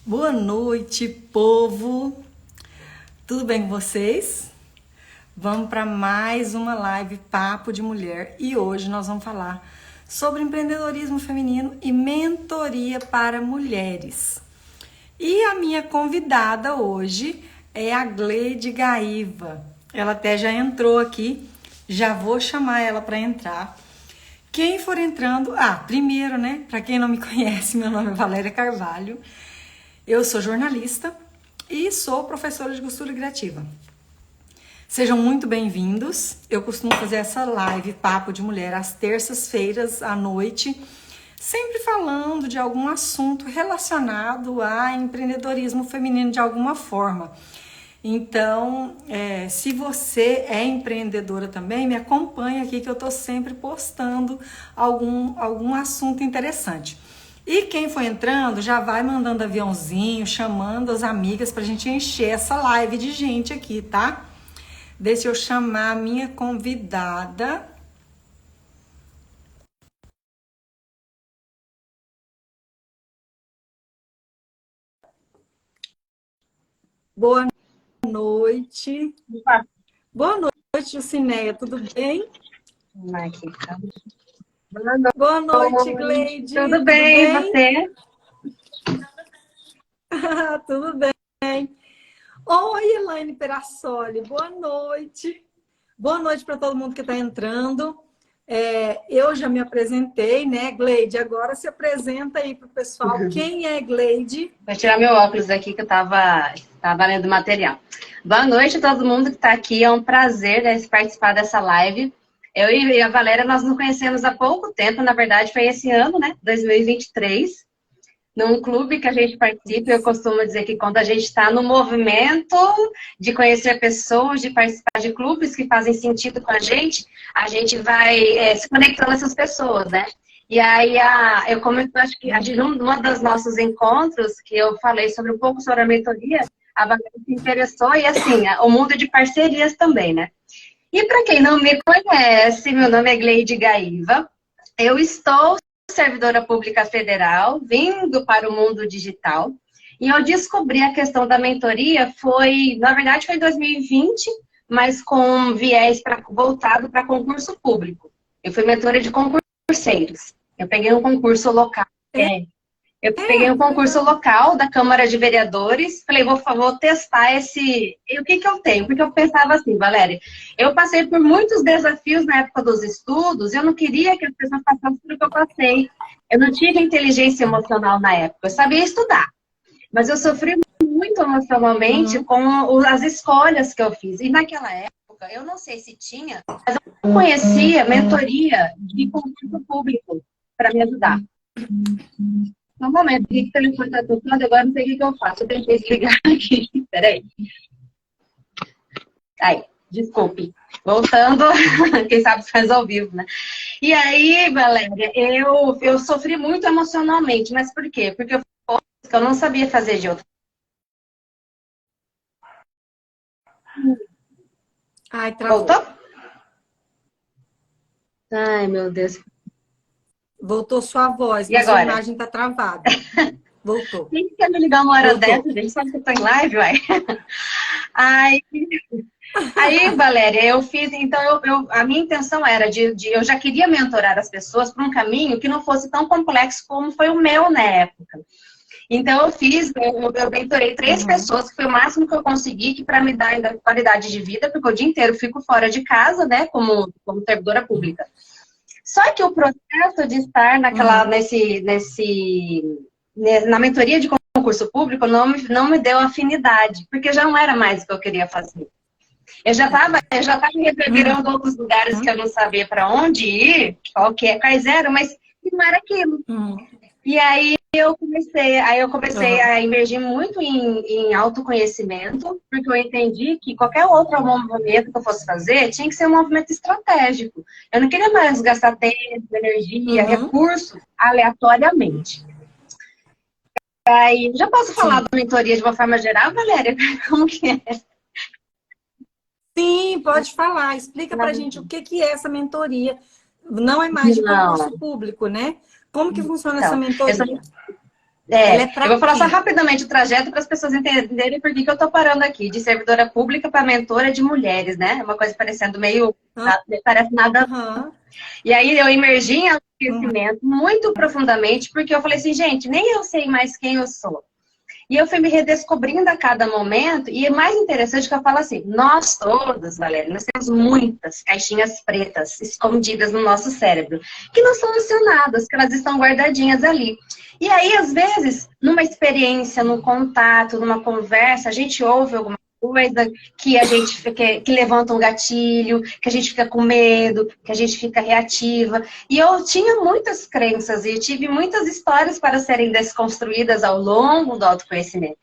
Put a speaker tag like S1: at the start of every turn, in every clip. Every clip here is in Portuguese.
S1: Boa noite, povo! Tudo bem com vocês? Vamos para mais uma live Papo de Mulher e hoje nós vamos falar sobre empreendedorismo feminino e mentoria para mulheres. E a minha convidada hoje é a Gleide Gaiva. Ela até já entrou aqui, já vou chamar ela para entrar. Quem for entrando, primeiro, né? Para quem não me conhece, meu nome é Valéria Carvalho. Eu sou jornalista e sou professora de costura criativa. Sejam muito bem-vindos. Eu costumo fazer essa live Papo de Mulher às terças-feiras à noite, sempre falando de algum assunto relacionado a empreendedorismo feminino de alguma forma. Então, se você é empreendedora também, me acompanha aqui que eu tô sempre postando algum assunto interessante. E quem for entrando, já vai mandando aviãozinho, chamando as amigas pra gente encher essa live de gente aqui, tá? Deixa eu chamar a minha convidada. Boa noite.
S2: Opa.
S1: Boa noite, Jucineia, tudo bem?
S2: Aqui, tá.
S1: Boa noite, Gleide.
S2: Tudo bem, e você?
S1: Tudo bem. Oi, Elaine Perassoli, boa noite. Boa noite para todo mundo que está entrando. Eu já me apresentei, né, Gleide? Agora se apresenta aí para o pessoal. Quem é Gleide?
S2: Vou tirar meu óculos aqui que eu tava lendo material. Boa noite a todo mundo que está aqui. É um prazer, né, participar dessa live. Eu e a Valéria, nós nos conhecemos há pouco tempo. Na verdade, foi esse ano, né, 2023. Num clube que a gente participa, eu costumo dizer que quando a gente está no movimento de conhecer pessoas, de participar de clubes que fazem sentido com a gente vai se conectando a essas pessoas, né? E aí, acho que numa dos nossos encontros, que eu falei um pouco sobre a mentoria, a Valéria se interessou, e assim, o mundo de parcerias também, né? E para quem não me conhece, meu nome é Gleide Gaiva, eu estou servidora pública federal, vindo para o mundo digital, e eu descobri a questão da mentoria na verdade foi em 2020, mas com viés voltado para concurso público. Eu fui mentora de concurseiros. Eu peguei um concurso local. Eu peguei um concurso local da Câmara de Vereadores, falei, vou testar esse... E o que eu tenho? Porque eu pensava assim, Valéria, eu passei por muitos desafios na época dos estudos, eu não queria que as pessoas passassem por o que eu passei. Eu não tive inteligência emocional na época, eu sabia estudar, mas eu sofri muito emocionalmente com as escolhas que eu fiz. E naquela época, eu não sei se tinha, mas eu não conhecia mentoria de concurso público para me ajudar. No momento que o telefone está tocando, agora não sei o que eu faço. Eu tentei desligar aqui. Peraí. Aí, desculpe. Voltando, quem sabe faz ao vivo, né? E aí, Valéria, eu sofri muito emocionalmente. Mas por quê? Porque eu não sabia fazer de outra.
S1: Ai, travou.
S2: Voltou? Ai, meu Deus.
S1: Voltou sua voz,
S2: E
S1: mas sua
S2: agora?
S1: imagem está travada. Voltou.
S2: Quem quer me ligar uma hora
S1: Voltou.
S2: dessa? Gente, sabe que eu tô em live, uai. Aí, Valéria, eu fiz, então, a minha intenção era eu já queria mentorar as pessoas para um caminho que não fosse tão complexo como foi o meu na época. Então, eu mentorei 3 pessoas, que foi o máximo que eu consegui, que para me dar ainda qualidade de vida, porque o dia inteiro eu fico fora de casa, né, como servidora pública. Só que o processo de estar na mentoria de concurso público não me deu afinidade, porque já não era mais o que eu queria fazer. Eu já estava me revirando em outros lugares que eu não sabia para onde ir, quais eram, mas não era aquilo. E aí eu comecei a emergir muito em autoconhecimento, porque eu entendi que qualquer outro movimento que eu fosse fazer tinha que ser um movimento estratégico. Eu não queria mais gastar tempo, energia, recurso aleatoriamente. Aí, já posso falar da mentoria de uma forma geral, Valéria? Como que é?
S1: Sim, pode falar. Explica pra gente o que é essa mentoria. Não é mais de concurso público, né? Como que funciona essa mentoria? Ela é pra
S2: Eu vou falar só
S1: quê?
S2: rapidamente o trajeto para as pessoas entenderem por que eu estou parando aqui, de servidora pública para mentora de mulheres, né? É uma coisa parecendo meio, parece nada.
S1: Aham,
S2: E aí eu emergi em
S1: uhum,
S2: autoconhecimento muito profundamente, porque eu falei assim, gente, nem eu sei mais quem eu sou. E eu fui me redescobrindo a cada momento, e é mais interessante que eu falo assim, nós todas, Valéria, nós temos muitas caixinhas pretas escondidas no nosso cérebro, que não são acionadas, que elas estão guardadinhas ali. E aí, às vezes, numa experiência, num contato, numa conversa, a gente ouve alguma coisa que a gente que levanta um gatilho, que a gente fica com medo, que a gente fica reativa. E eu tinha muitas crenças e tive muitas histórias para serem desconstruídas ao longo do autoconhecimento.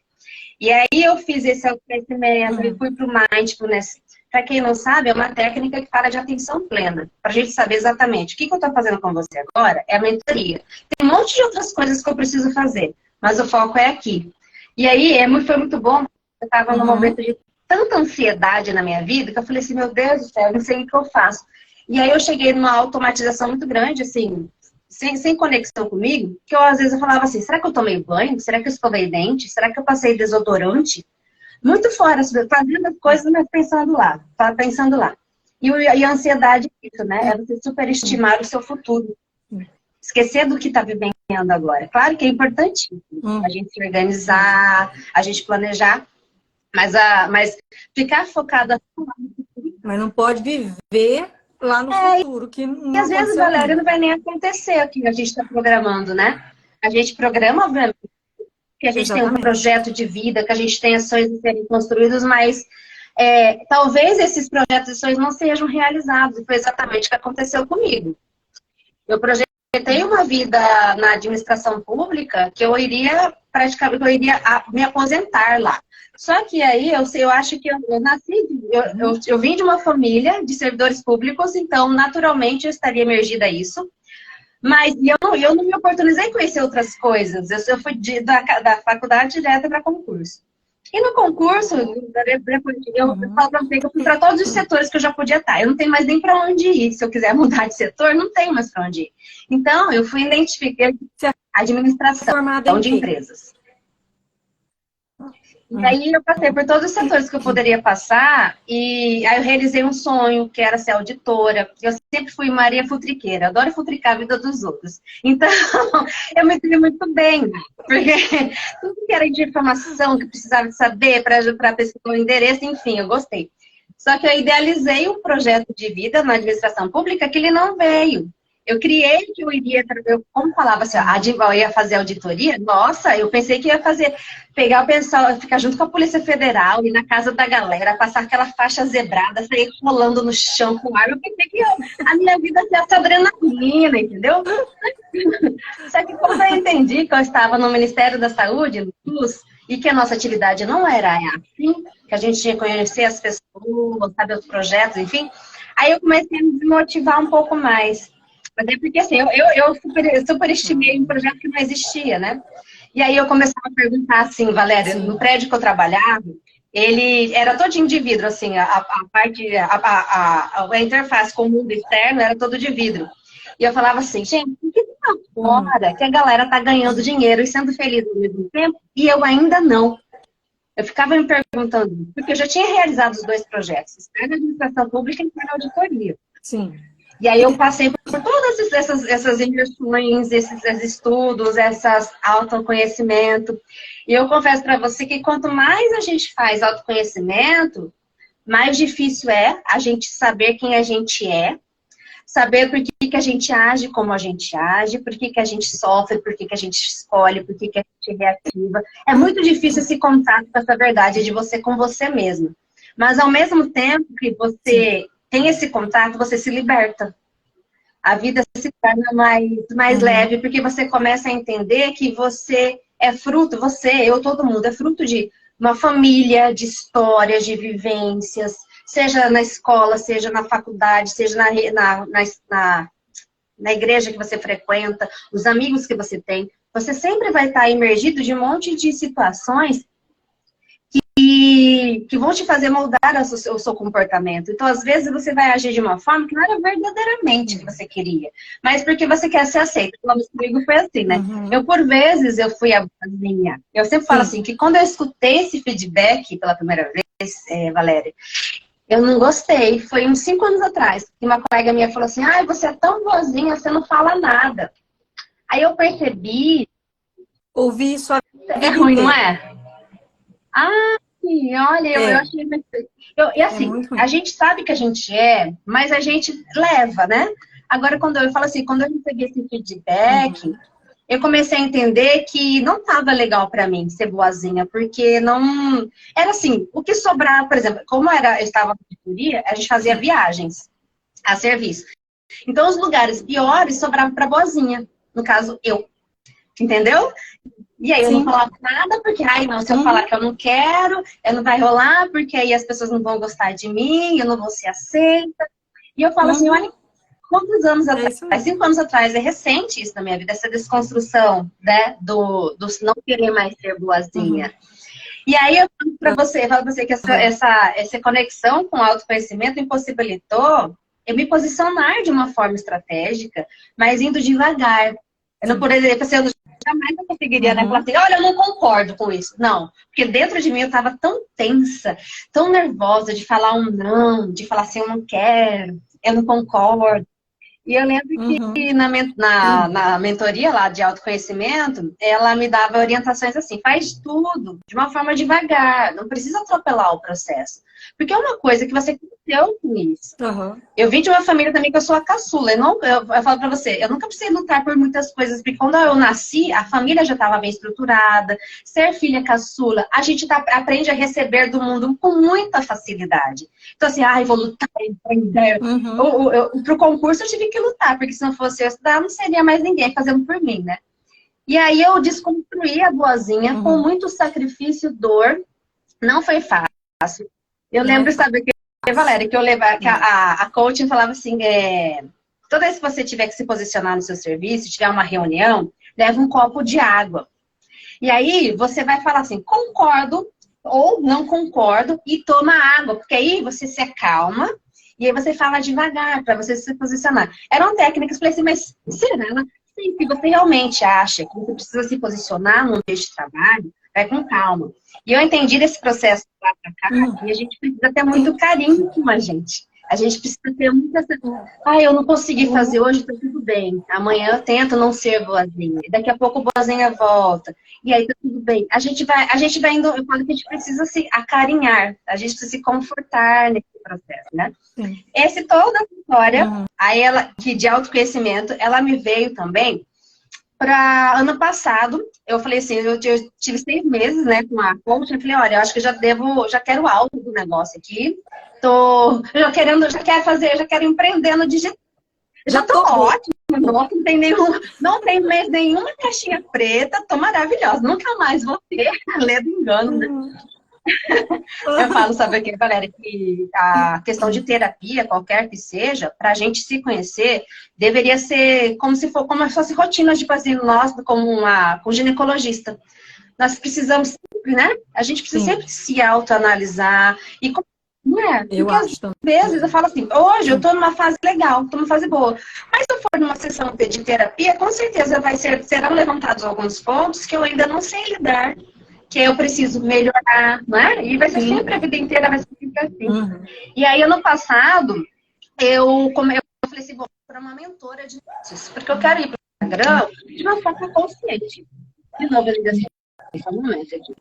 S2: E aí eu fiz esse autoconhecimento e
S1: uhum.
S2: fui para o Mindfulness. Para quem não sabe, é uma técnica que fala de atenção plena. Para a gente saber exatamente o que eu estou fazendo com você agora é a mentoria. Tem um monte de outras coisas que eu preciso fazer, mas o foco é aqui. E aí foi muito bom. Eu estava num
S1: Uhum.
S2: momento de tanta ansiedade na minha vida que eu falei assim, meu Deus do céu, eu não sei o que eu faço. E aí eu cheguei numa automatização muito grande, assim, sem conexão comigo, que eu às vezes eu falava assim, será que eu tomei banho? Será que eu escovei dente? Será que eu passei desodorante? Muito fora, fazendo as coisas, mas pensando lá, tá pensando lá. E a ansiedade é isso, né? É você superestimar o seu futuro. Esquecer do que está vivendo agora. Claro que é importantíssimo a
S1: Uhum.
S2: gente se organizar, a gente planejar, mas ficar focada.
S1: Mas não pode viver lá no futuro, que
S2: E
S1: não
S2: às vezes,
S1: aconteceu
S2: Valéria,
S1: ainda.
S2: não vai nem acontecer o que a gente está programando, né? A gente programa, obviamente, que a gente tem um
S1: Exatamente.
S2: projeto de vida, que a gente tem ações a serem construídas, mas talvez esses projetos e ações não sejam realizados. E foi exatamente o que aconteceu comigo. Eu projetei uma vida na administração pública que eu iria praticamente me aposentar lá. Só que aí eu acho que eu nasci, eu vim de uma família de servidores públicos, então naturalmente eu estaria emergida a isso. Mas eu não me oportunizei em conhecer outras coisas. Eu fui da faculdade direto para concurso. E no concurso, depois eu
S1: Uhum.
S2: falo para você que eu fui para todos os setores que eu já podia estar. Eu não tenho mais nem para onde ir. Se eu quiser mudar de setor, não tenho mais para onde ir. Então, eu fui identificar
S1: Você é
S2: administração
S1: formada em
S2: de
S1: quê?
S2: empresas. E
S1: Uhum.
S2: aí eu passei por todos os setores que eu poderia passar, e aí eu realizei um sonho, que era ser auditora. Eu sempre fui Maria Futriqueira, adoro futricar a vida dos outros. Então, eu me senti muito bem, porque tudo que era de informação que eu precisava de saber para pesquisar o endereço, enfim, eu gostei. Só que eu idealizei um projeto de vida na administração pública que ele não veio. Eu criei que eu iria, como falava assim, eu ia fazer auditoria, nossa, eu pensei que ia fazer, pegar o pessoal, ficar junto com a Polícia Federal, ir na casa da galera, passar aquela faixa zebrada, sair rolando no chão com ar. Eu pensei que a minha vida ia ser adrenalina, entendeu? Só que quando eu entendi que eu estava no Ministério da Saúde, no SUS, e que a nossa atividade não era assim, que a gente tinha que conhecer as pessoas, saber os projetos, enfim, aí eu comecei a me desmotivar um pouco mais. Mas é porque assim, eu superestimei um projeto que não existia, né? E aí eu começava a perguntar assim, Valéria, no
S1: Sim.
S2: prédio que eu trabalhava, ele era todinho de vidro, assim, a parte, a interface com o mundo externo era todo de vidro. E eu falava assim, gente, por que tá
S1: Uhum.
S2: fora que a galera tá ganhando dinheiro e sendo feliz ao mesmo tempo, e eu ainda não? Eu ficava me perguntando, porque eu já tinha realizado os dois projetos, externo administração pública e interna auditoria.
S1: Sim.
S2: E aí eu passei por todas essas imersões, esses estudos, essas autoconhecimento. E eu confesso para você que quanto mais a gente faz autoconhecimento, mais difícil é a gente saber quem a gente é, saber por que a gente age como a gente age, por que a gente sofre, por que a gente escolhe, por que a gente reativa. É muito difícil esse contato com essa verdade de você com você mesmo. Mas ao mesmo tempo que
S1: Sim.
S2: você tem esse contato, você se liberta. A vida se torna mais
S1: Uhum.
S2: leve, porque você começa a entender que você é fruto, eu, todo mundo, é fruto de uma família, de histórias, de vivências, seja na escola, seja na faculdade, seja na igreja que você frequenta, os amigos que você tem. Você sempre vai estar imergido de um monte de situações que vão te fazer moldar o seu comportamento. Então, às vezes, você vai agir de uma forma que não era verdadeiramente o que você queria, mas porque você quer ser aceito. Como comigo foi assim, né? Eu, por vezes, eu fui a boazinha. Eu sempre falo assim, que quando eu escutei esse feedback pela primeira vez, Valéria, eu não gostei. Foi uns 5 anos atrás, que uma colega minha falou assim, ai, você é tão boazinha, você não fala nada. Aí eu percebi...
S1: Ouvi isso a vida
S2: É ruim, não
S1: inteira.
S2: é? Ah, sim, olha, eu achei... E
S1: É
S2: assim,
S1: muito ruim.
S2: a gente sabe que a gente mas a gente leva, né? Agora, quando eu falo assim, quando eu recebi esse feedback, eu comecei a entender que não estava legal para mim ser boazinha, porque não... Era assim, o que sobrava, por exemplo, como eu estava na consultoria, a gente fazia viagens a serviço. Então, os lugares piores sobravam para boazinha. No caso, eu. Entendeu? E aí eu não
S1: Sim.
S2: falava nada, porque, ai, não, se eu falar que eu não quero, não vai rolar, porque aí as pessoas não vão gostar de mim, eu não vou ser aceita. E eu falo assim, olha, quantos anos atrás?
S1: Isso mesmo.
S2: 5 anos atrás, é recente isso na minha vida, essa desconstrução, né, do não querer mais ser boazinha. E aí eu falo pra você que essa conexão com o autoconhecimento impossibilitou eu me posicionar de uma forma estratégica, mas indo devagar. Eu não, por exemplo, assim, eu jamais eu conseguiria, né, falar assim, olha, eu não concordo com isso. Não, porque dentro de mim eu estava tão tensa, tão nervosa de falar um não, de falar assim, eu não quero, eu não concordo. E eu lembro que na mentoria lá de autoconhecimento, ela me dava orientações assim, faz tudo de uma forma devagar, não precisa atropelar o processo. Porque é uma coisa que você cresceu com isso. Eu vim de uma família também que eu sou a caçula. Eu falo pra você, eu nunca precisei lutar por muitas coisas, porque quando eu nasci, a família já estava bem estruturada. Ser filha caçula, a gente aprende a receber do mundo com muita facilidade. Então assim, vou lutar, empreender. Pro concurso eu tive que lutar, porque se não fosse eu estudar, não seria mais ninguém fazendo por mim, né? E aí eu desconstruí a boazinha com muito sacrifício, dor. Não foi fácil. Eu lembro, sabe, Valéria, que eu levava, que a coaching falava assim, toda vez que você tiver que se posicionar no seu serviço, tiver uma reunião, leva um copo de água. E aí você vai falar assim, concordo ou não concordo, e toma água, porque aí você se acalma e aí você fala devagar para você se posicionar. Eram técnicas, eu falei assim, mas será? Sim, se você realmente acha que você precisa se posicionar num ambiente de trabalho, vai com calma. E eu entendi desse processo lá pra cá, e a gente precisa ter muito carinho com a gente. A gente precisa ter muita... eu não consegui fazer hoje, tá tudo bem. Amanhã eu tento não ser boazinha. E daqui a pouco a boazinha volta. E aí tá tudo bem. A gente vai indo... Eu falo que a gente precisa se acarinhar. A gente precisa se confortar nesse processo, né? Toda essa história, aí ela, que de autoconhecimento, ela me veio também para ano passado. Eu falei assim, eu tive 6 meses, né, com a coach. Eu falei, olha, eu acho que já quero o alto do negócio aqui. Já quero empreender no digital. Já tô ótima, não tem mais nenhuma caixinha preta, tô maravilhosa. Nunca mais vou ter ledo engano, né? Eu falo, sabe o que, Valéria, que a questão de terapia, qualquer que seja, para a gente se conhecer, deveria ser como se fosse rotina de fazer nós, como com ginecologista. Nós precisamos sempre, né? A gente precisa sempre se autoanalisar. E não é? Porque às vezes eu falo assim, hoje eu tô numa fase legal, tô numa fase boa. Mas se eu for numa sessão de terapia, com certeza serão levantados alguns pontos que eu ainda não sei lidar, que eu preciso melhorar, não é? E vai ser sempre, a vida inteira vai ser sempre assim. E aí, ano passado, eu falei assim, vou para uma mentora de negócios, porque eu quero ir para o Instagram de uma forma consciente. De novo, ele diz assim, só um momento aqui.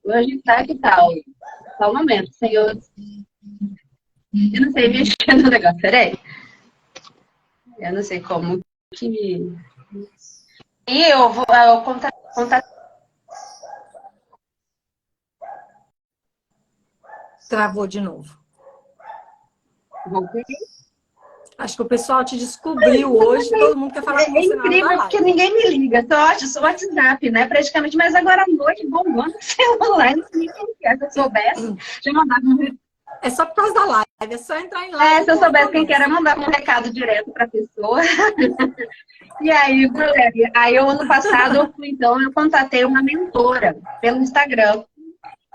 S2: Hoje tá que tal? Só um momento, senhor. Eu não sei mexer no negócio, peraí. Eu não sei como que... E eu vou contar...
S1: Travou de novo.
S2: Voltei.
S1: Acho que o pessoal te descobriu hoje, todo mundo quer falar com você.
S2: É incrível, porque ninguém me liga. Só WhatsApp, né? Praticamente, mas agora à noite, bombando o celular, não sei quem que é. Se eu soubesse, já mandava um...
S1: É só por causa da live, é só entrar em live.
S2: Se eu soubesse quem que era, mandava um recado direto pra pessoa. E aí, Valéria, ano passado, eu contatei uma mentora pelo Instagram.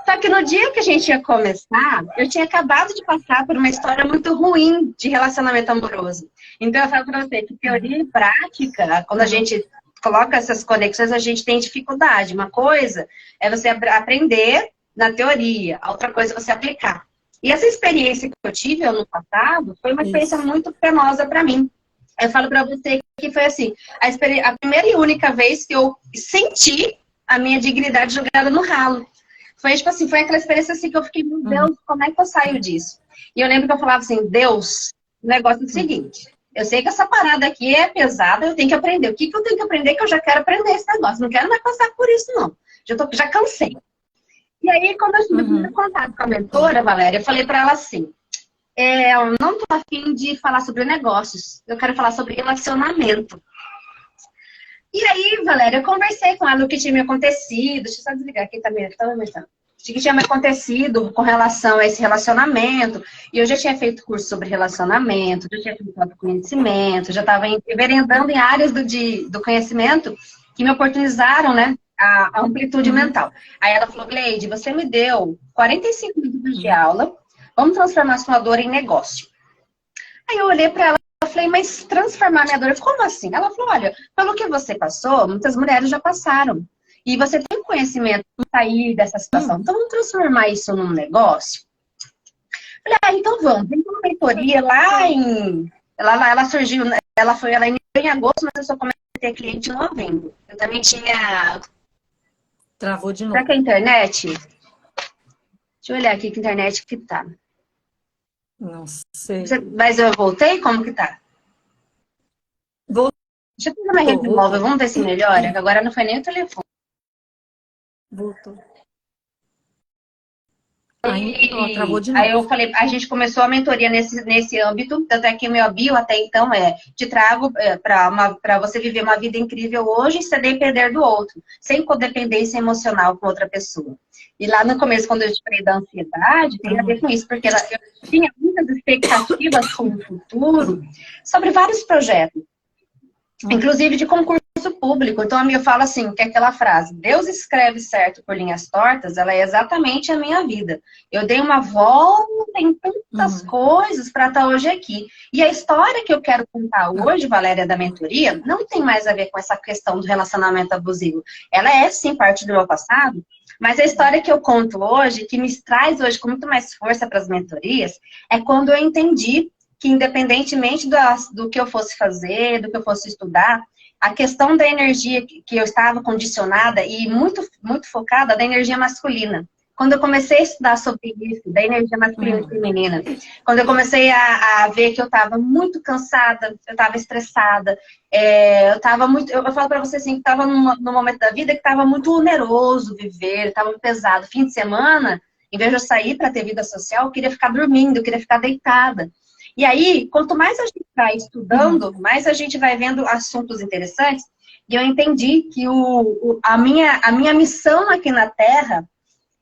S2: Só que no dia que a gente ia começar, eu tinha acabado de passar por uma história muito ruim de relacionamento amoroso. Então eu falo pra você que teoria e prática, quando a gente coloca essas conexões, a gente tem dificuldade. Uma coisa é você aprender na teoria, a outra coisa é você aplicar. E essa experiência que eu tive ano passado foi uma experiência muito penosa para mim. Eu falo para você que foi assim, a primeira e única vez que eu senti a minha dignidade jogada no ralo. Foi tipo assim, foi aquela experiência assim que eu fiquei, meu Deus, como é que eu saio disso? E eu lembro que eu falava assim, Deus, o negócio é o seguinte, eu sei que essa parada aqui é pesada, eu tenho que aprender. O que eu tenho que aprender que eu já quero aprender esse negócio? Não quero mais passar por isso, não. Já cansei. E aí, quando eu tive o primeiro contato com a mentora, Valéria, eu falei para ela assim, eu não tô afim de falar sobre negócios, eu quero falar sobre relacionamento. E aí, Valéria, eu conversei com ela o que tinha me acontecido. Deixa eu só desligar aqui também. O que tinha me acontecido com relação a esse relacionamento. E eu já tinha feito curso sobre relacionamento, já tinha feito autoconhecimento, já estava enveredando em áreas do conhecimento que me oportunizaram, né, a amplitude mental. Aí ela falou, Gleide, você me deu 45 minutos de aula, vamos transformar sua dor em negócio. Aí eu olhei para ela. Eu falei, mas transformar minha dor, como assim? Ela falou, olha, pelo que você passou, muitas mulheres já passaram. E você tem conhecimento de sair dessa situação. Então, vamos transformar isso num negócio? Eu falei, então vamos. Tem uma mentoria lá em... Ela surgiu, ela iniciou em agosto, mas eu só comecei a ter cliente em novembro. Eu também tinha...
S1: Travou de novo.
S2: Será que é a internet? Deixa eu olhar aqui que internet que tá.
S1: Não sei.
S2: Mas eu voltei? Como que tá?
S1: Voltou.
S2: Deixa eu pegar minha rede móvel, vamos ver se melhora. Agora não foi nem o telefone.
S1: Voltou. Travou de novo.
S2: Aí eu falei, a gente começou a mentoria nesse âmbito, tanto é que o meu bio até então te trago para você viver uma vida incrível hoje sem depender do outro, sem codependência emocional com outra pessoa. E lá no começo, quando eu te falei da ansiedade, tem a ver com isso, porque eu tinha muitas expectativas com o futuro sobre vários projetos, inclusive de concurso público. Então, a minha fala assim, que é aquela frase, Deus escreve certo por linhas tortas, ela é exatamente a minha vida. Eu dei uma volta em tantas coisas para estar hoje aqui. E a história que eu quero contar hoje, Valéria, da mentoria, não tem mais a ver com essa questão do relacionamento abusivo. Ela é, sim, parte do meu passado, mas a história que eu conto hoje, que me traz hoje com muito mais força para as mentorias, é quando eu entendi que independentemente do que eu fosse fazer, do que eu fosse estudar, a questão da energia que eu estava condicionada e muito, muito focada da energia masculina. Quando eu comecei a estudar sobre isso, da energia masculina e feminina, quando eu comecei a ver que eu estava muito cansada, eu estava estressada, eu estava muito... Eu falo para você assim, que estava num momento da vida que estava muito oneroso viver, estava pesado. Fim de semana, em vez de eu sair para ter vida social, eu queria ficar dormindo, eu queria ficar deitada. E aí, quanto mais a gente vai estudando, mais a gente vai vendo assuntos interessantes. E eu entendi que a minha missão aqui na Terra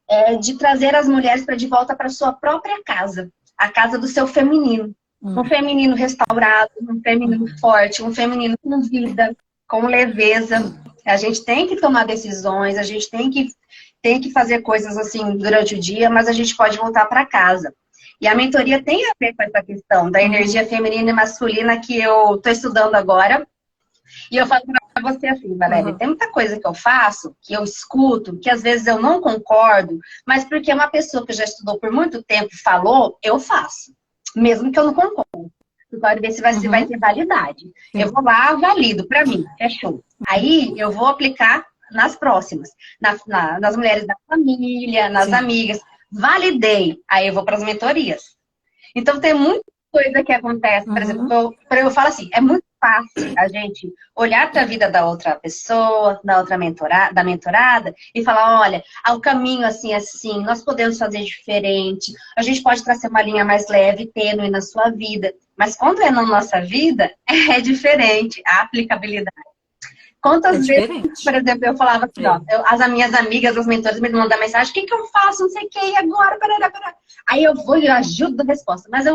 S2: é de trazer as mulheres de volta para sua própria casa. A casa do seu feminino. Um feminino restaurado, um feminino forte, um feminino com vida, com leveza. A gente tem que tomar decisões, a gente tem que fazer coisas assim durante o dia, mas a gente pode voltar para casa. E a mentoria tem a ver com essa questão da energia feminina e masculina que eu estou estudando agora. E eu falo para você assim, Valéria, tem muita coisa que eu faço, que eu escuto, que às vezes eu não concordo, mas porque uma pessoa que já estudou por muito tempo falou, eu faço. Mesmo que eu não concordo. Eu quero ver se vai ter validade. Sim. Eu vou lá, valido para mim, fechou. Aí eu vou aplicar nas próximas. Nas mulheres da família, nas amigas. Validei, aí eu vou para as mentorias. Então tem muita coisa que acontece, por exemplo, eu falo assim, é muito fácil a gente olhar para a vida da outra pessoa, da mentorada, e falar, olha, o caminho assim, assim, nós podemos fazer diferente, a gente pode trazer uma linha mais leve, tênue na sua vida, mas quando é na nossa vida, é diferente a aplicabilidade. Quantas vezes, por exemplo, eu falava assim, ó, as minhas amigas, as mentoras me mandam mensagem, o que eu faço, não sei o que, e agora, parará. Aí eu vou e ajudo a resposta. Mas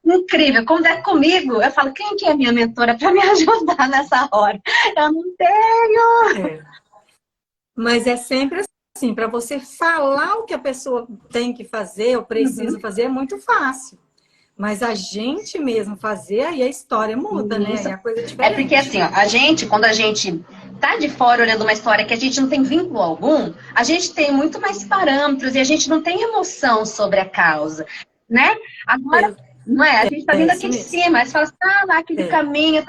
S2: incrível, quando é comigo, eu falo, quem que é minha mentora para me ajudar nessa hora? Eu não tenho.
S1: Mas é sempre assim, para você falar o que a pessoa tem que fazer ou precisa fazer é muito fácil. Mas a gente mesmo fazer, aí a história muda, né?
S2: Isso.
S1: Aí a coisa é
S2: É porque
S1: diferente.
S2: assim, ó, a gente, quando a gente tá de fora olhando uma história que a gente não tem vínculo algum, a gente tem muito mais parâmetros e a gente não tem emoção sobre a causa, né? Agora, não é? A gente tá
S1: É
S2: vindo
S1: isso
S2: aqui de
S1: mesmo.
S2: cima, aí você fala assim, ah, lá aquele
S1: É.
S2: caminho,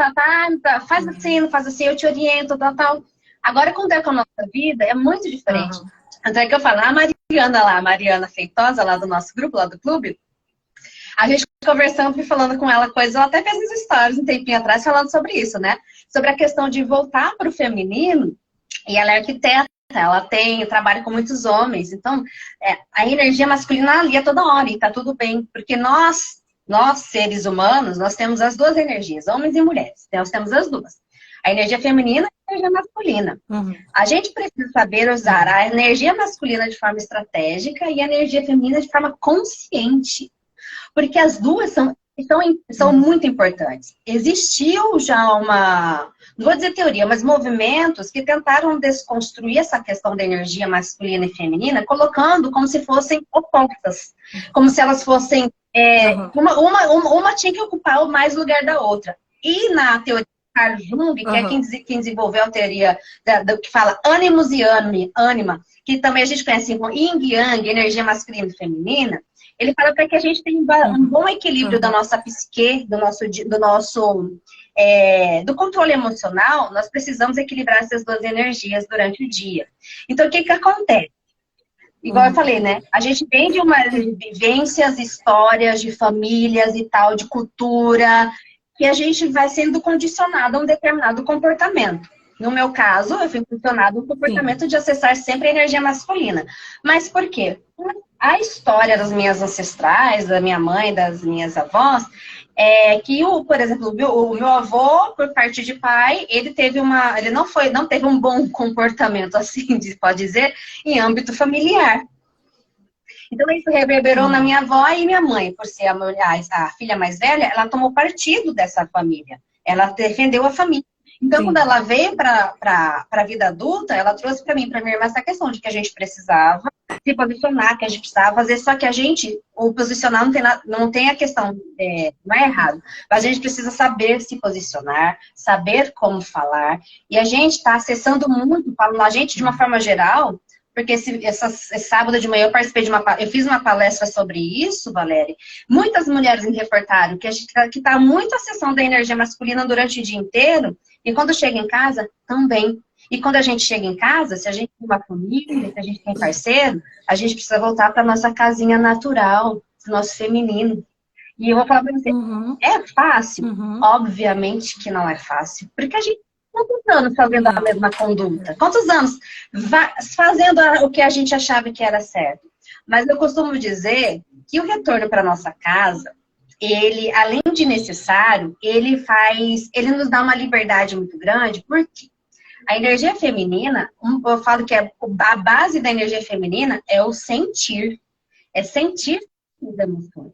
S2: faz assim, não faz assim, eu te oriento, tal, tal. Agora, quando é com a nossa vida, é muito diferente.
S1: Aham.
S2: Até que eu falo, a Mariana lá, a Mariana Feitosa, lá do nosso grupo, lá do clube, a gente conversando e falando com ela coisas, ela até fez uns stories um tempinho atrás falando sobre isso, né? Sobre a questão de voltar para o feminino, e ela é arquiteta, ela trabalha com muitos homens, então a energia masculina ali é toda hora, e tá tudo bem, porque nós seres humanos, nós temos as duas energias, homens e mulheres, nós temos as duas. A energia feminina e a energia masculina.
S1: Uhum.
S2: A gente precisa saber usar a energia masculina de forma estratégica e a energia feminina de forma consciente. Porque as duas são muito importantes. Existiu já não vou dizer teoria, mas movimentos que tentaram desconstruir essa questão da energia masculina e feminina, colocando como se fossem opostas. Como se elas fossem... uma tinha que ocupar mais lugar da outra. E na teoria de Carl Jung, que é quem desenvolveu a teoria do que fala ânimos e ânima, que também a gente conhece como Yin e Yang, energia masculina e feminina, ele fala para que a gente tenha um bom equilíbrio da nossa psique, do controle emocional, nós precisamos equilibrar essas duas energias durante o dia. Então, o que acontece? Igual eu falei, né? A gente vem de umas vivências, histórias de famílias e tal, de cultura, que a gente vai sendo condicionado a um determinado comportamento. No meu caso, eu fui condicionado a um comportamento de acessar sempre a energia masculina. Mas por quê? A história das minhas ancestrais, da minha mãe, das minhas avós, é que, por exemplo, o meu avô, por parte de pai, ele não teve um bom comportamento, assim, pode dizer, em âmbito familiar. Então, isso reverberou na minha avó e minha mãe, por ser a filha mais velha, ela tomou partido dessa família. Ela defendeu a família. Então, quando ela veio para a vida adulta, ela trouxe para mim e para minha irmã essa questão de que a gente precisava se posicionar, que a gente precisava fazer, só que o posicionar não tem a questão, não é errado, mas a gente precisa saber se posicionar, saber como falar, e a gente está acessando muito, falando a gente de uma forma geral, porque esse sábado de manhã eu fiz uma palestra sobre isso, Valéria. Muitas mulheres me reportaram que está muito acessando a energia masculina durante o dia inteiro, e quando chega em casa, também. E quando a gente chega em casa, se a gente tem uma família, se a gente tem parceiro, a gente precisa voltar para nossa casinha natural, pro nosso feminino. E eu vou falar para você, é fácil? Obviamente que não é fácil, porque a gente quantos anos fazendo a mesma conduta? Quantos anos fazendo o que a gente achava que era certo? Mas eu costumo dizer que o retorno para nossa casa, ele, além de necessário, ele nos dá uma liberdade muito grande, porque a energia feminina, eu falo que a base da energia feminina é o sentir. É sentir as emoções.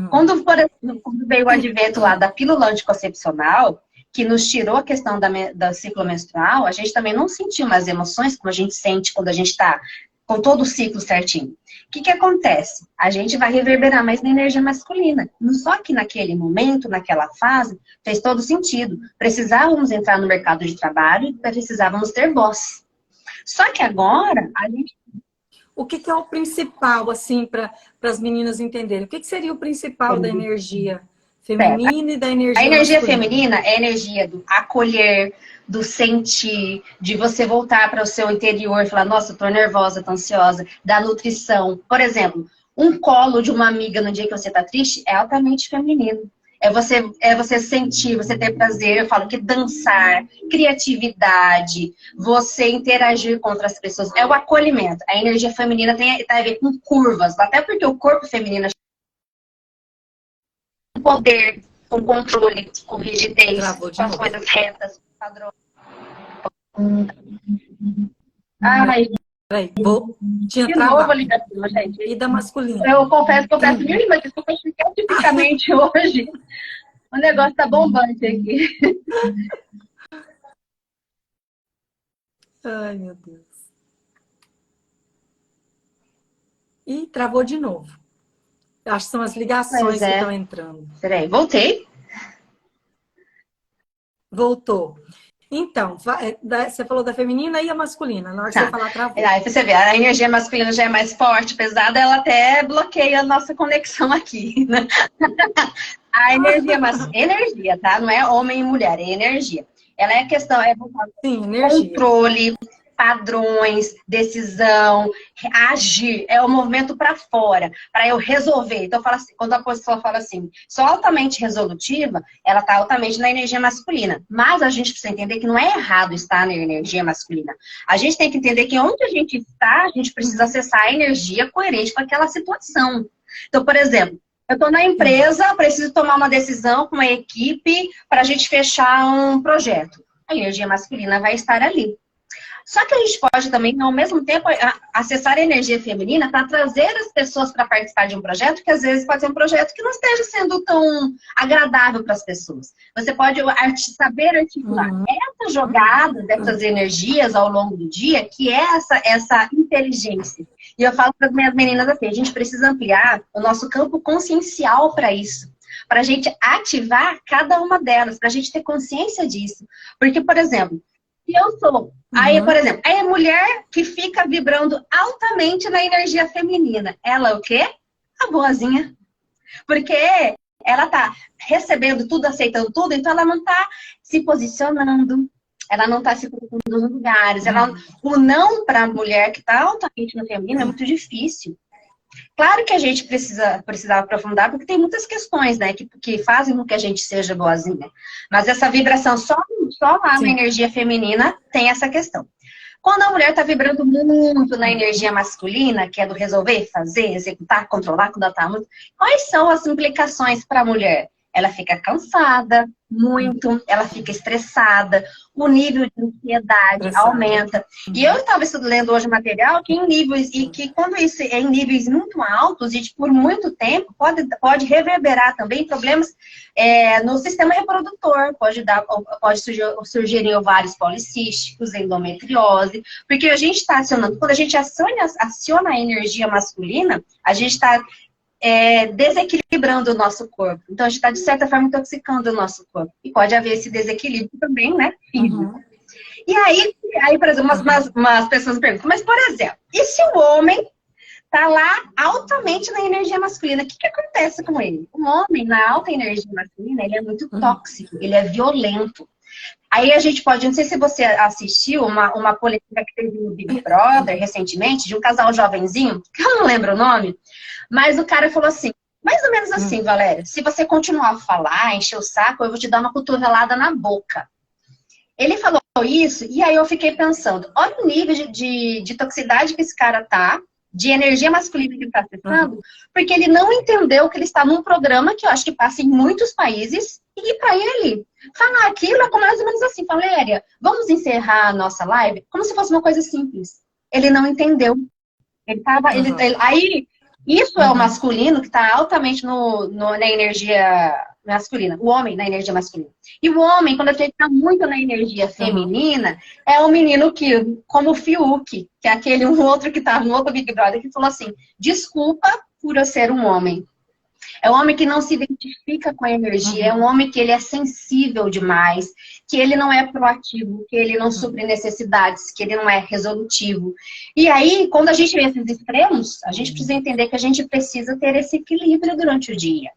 S2: Quando, por exemplo, quando veio o advento lá da pílula anticoncepcional, que nos tirou a questão da ciclo menstrual, a gente também não sentiu mais emoções como a gente sente quando a gente está com todo o ciclo certinho. O que acontece? A gente vai reverberar mais na energia masculina. Só que naquele momento, naquela fase, fez todo sentido. Precisávamos entrar no mercado de trabalho e precisávamos ter voz. Só que agora, a gente...
S1: O que é o principal, assim, para as meninas entenderem? O que seria o principal da energia feminina e da energia masculina?
S2: A energia feminina é a energia do acolher, do sentir, de você voltar para o seu interior e falar, nossa, eu tô nervosa, tô ansiosa, da nutrição. Por exemplo, um colo de uma amiga no dia que você tá triste é altamente feminino. É você sentir, você ter prazer, eu falo que dançar, criatividade, você interagir com outras pessoas, é o acolhimento. A energia feminina tem a ver com curvas, até porque o corpo feminino é poder, com controle, com rigidez, com as coisas retas, padrões. Ai,
S1: peraí, vou te
S2: de novo a ligação, gente.
S1: E da masculina?
S2: Eu confesso mil irmãs, desculpa especificamente hoje. O negócio tá bombante aqui.
S1: Ai, meu Deus. E travou de novo. Acho que são as
S2: Pois
S1: ligações que estão
S2: é.
S1: entrando.
S2: Peraí, voltei.
S1: Voltou. Então, você falou da feminina e a masculina. Na hora que você
S2: Tá.
S1: falar, travou.
S2: Aí você vê, a energia masculina já é mais forte, pesada, ela até bloqueia a nossa conexão aqui, né? A energia, mas energia, tá? Não é homem e mulher, é energia. Ela é questão, é
S1: Sim, energia.
S2: controle, padrões, decisão, agir, é o movimento para fora, para eu resolver. Então, fala assim, quando a pessoa fala assim, sou altamente resolutiva, ela está altamente na energia masculina. Mas a gente precisa entender que não é errado estar na energia masculina. A gente tem que entender que onde a gente está, a gente precisa acessar a energia coerente com aquela situação. Então, por exemplo, eu estou na empresa, preciso tomar uma decisão com uma equipe para a gente fechar um projeto. A energia masculina vai estar ali. Só que a gente pode também, ao mesmo tempo, acessar a energia feminina para trazer as pessoas para participar de um projeto que às vezes pode ser um projeto que não esteja sendo tão agradável para as pessoas. Você pode saber articular essa jogada dessas energias ao longo do dia, que é essa inteligência. E eu falo para as minhas meninas assim, a gente precisa ampliar o nosso campo consciencial para isso. Para a gente ativar cada uma delas, para a gente ter consciência disso. Porque, por exemplo, se eu sou... Aí, por exemplo, é a mulher que fica vibrando altamente na energia feminina. Ela é o quê? A boazinha. Porque ela tá recebendo tudo, aceitando tudo, então ela não tá se posicionando, ela não tá se colocando nos lugares. O não para a mulher que tá altamente no feminino é muito difícil. Claro que a gente precisa aprofundar, porque tem muitas questões, né, que fazem com que a gente seja boazinha. Mas essa vibração só lá na energia feminina tem essa questão. Quando a mulher está vibrando muito na energia masculina, que é do resolver, fazer, executar, controlar, quando ela está muito... Quais são as implicações para a mulher? Ela fica cansada, muito, ela fica estressada, o nível de ansiedade aumenta. E eu estava lendo hoje material que em níveis, e que quando isso é em níveis muito altos e por muito tempo, pode reverberar também problemas no sistema reprodutor, pode surgirem ovários policísticos, endometriose, porque a gente está acionando, quando a gente aciona a energia masculina, a gente está desequilibrando o nosso corpo. Então, a gente está, de certa forma, intoxicando o nosso corpo. E pode haver esse desequilíbrio também, né? Físico. E aí, por exemplo, umas pessoas me perguntam, mas, por exemplo, e se o homem tá lá altamente na energia masculina, o que acontece com ele? O homem, na alta energia masculina, ele é muito tóxico, ele é violento. Aí a gente pode, não sei se você assistiu uma polêmica que teve no Big Brother recentemente, de um casal jovenzinho, que eu não lembro o nome, mas o cara falou assim, mais ou menos assim, Valéria, se você continuar a falar, encher o saco, eu vou te dar uma cotovelada na boca. Ele falou isso, e aí eu fiquei pensando, olha o nível de toxicidade que esse cara tá, de energia masculina que ele está acessando, porque ele não entendeu que ele está num programa que eu acho que passa em muitos países, e para ele falar aquilo é mais ou menos assim, Valéria, vamos encerrar a nossa live como se fosse uma coisa simples. Ele não entendeu. Aí, isso é o masculino que está altamente na energia masculina. O homem na energia masculina. E o homem, quando a gente está muito na energia feminina, é um menino que, como o Fiuk, que é um outro que estava no outro Big Brother, que falou assim, desculpa por eu ser um homem. É um homem que não se identifica com a energia, é um homem que ele é sensível demais, que ele não é proativo, que ele não supre necessidades, que ele não é resolutivo. E aí, quando a gente vê esses extremos, a gente precisa entender que a gente precisa ter esse equilíbrio durante o dia.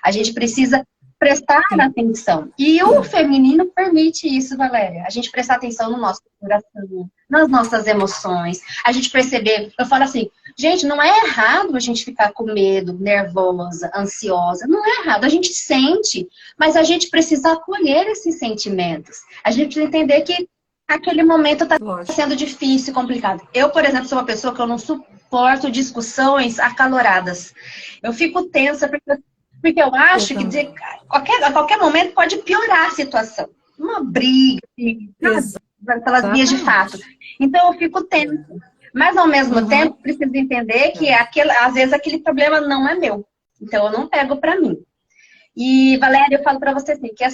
S2: A gente precisa prestar atenção. E o feminino permite isso, Valéria. A gente prestar atenção no nosso coração, nas nossas emoções. A gente perceber, eu falo assim, gente, não é errado a gente ficar com medo, nervosa, ansiosa. Não é errado, a gente sente, mas a gente precisa acolher esses sentimentos. A gente precisa entender que aquele momento está sendo difícil, complicado. Eu, por exemplo, sou uma pessoa que eu não suporto discussões acaloradas. Eu fico tensa porque eu acho que a qualquer momento pode piorar a situação. Uma briga, pelas vias de fato. Então eu fico tensa. Mas ao mesmo tempo, preciso entender que às vezes aquele problema não é meu. Então eu não pego pra mim. E, Valéria, eu falo pra você assim, que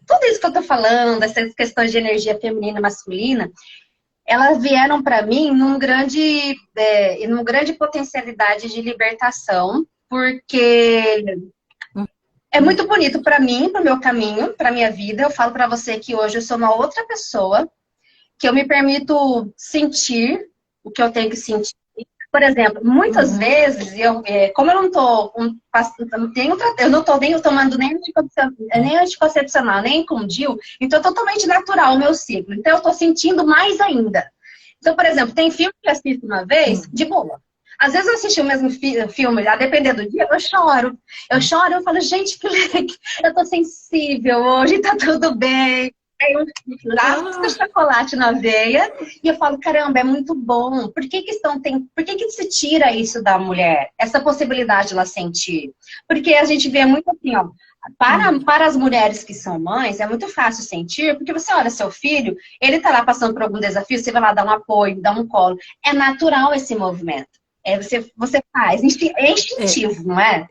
S2: tudo isso que eu tô falando, essas questões de energia feminina e masculina, elas vieram para mim num grande potencialidade de libertação, porque é muito bonito para mim, para o meu caminho, para minha vida. Eu falo para você que hoje eu sou uma outra pessoa, que eu me permito sentir o que eu tenho que sentir. Por exemplo, muitas vezes, como eu não tô, eu não tô nem tomando nem anticoncepcional, nem com DIU, então é totalmente natural o meu ciclo. Então eu tô sentindo mais ainda. Então, por exemplo, tem filme que eu assisto uma vez, de boa. Às vezes eu assisti o mesmo filme, a depender do dia, eu choro. Eu choro, eu falo, gente, que legal, eu tô sensível hoje, tá tudo bem. Aí eu lasco chocolate na veia e eu falo, caramba, é muito bom. Por que que se tira isso da mulher? Essa possibilidade de ela sentir? Porque a gente vê muito assim, ó, para as mulheres que são mães, é muito fácil sentir, porque você olha seu filho, ele tá lá passando por algum desafio, você vai lá dar um apoio, dar um colo. É natural esse movimento. Você faz, é instintivo, não é?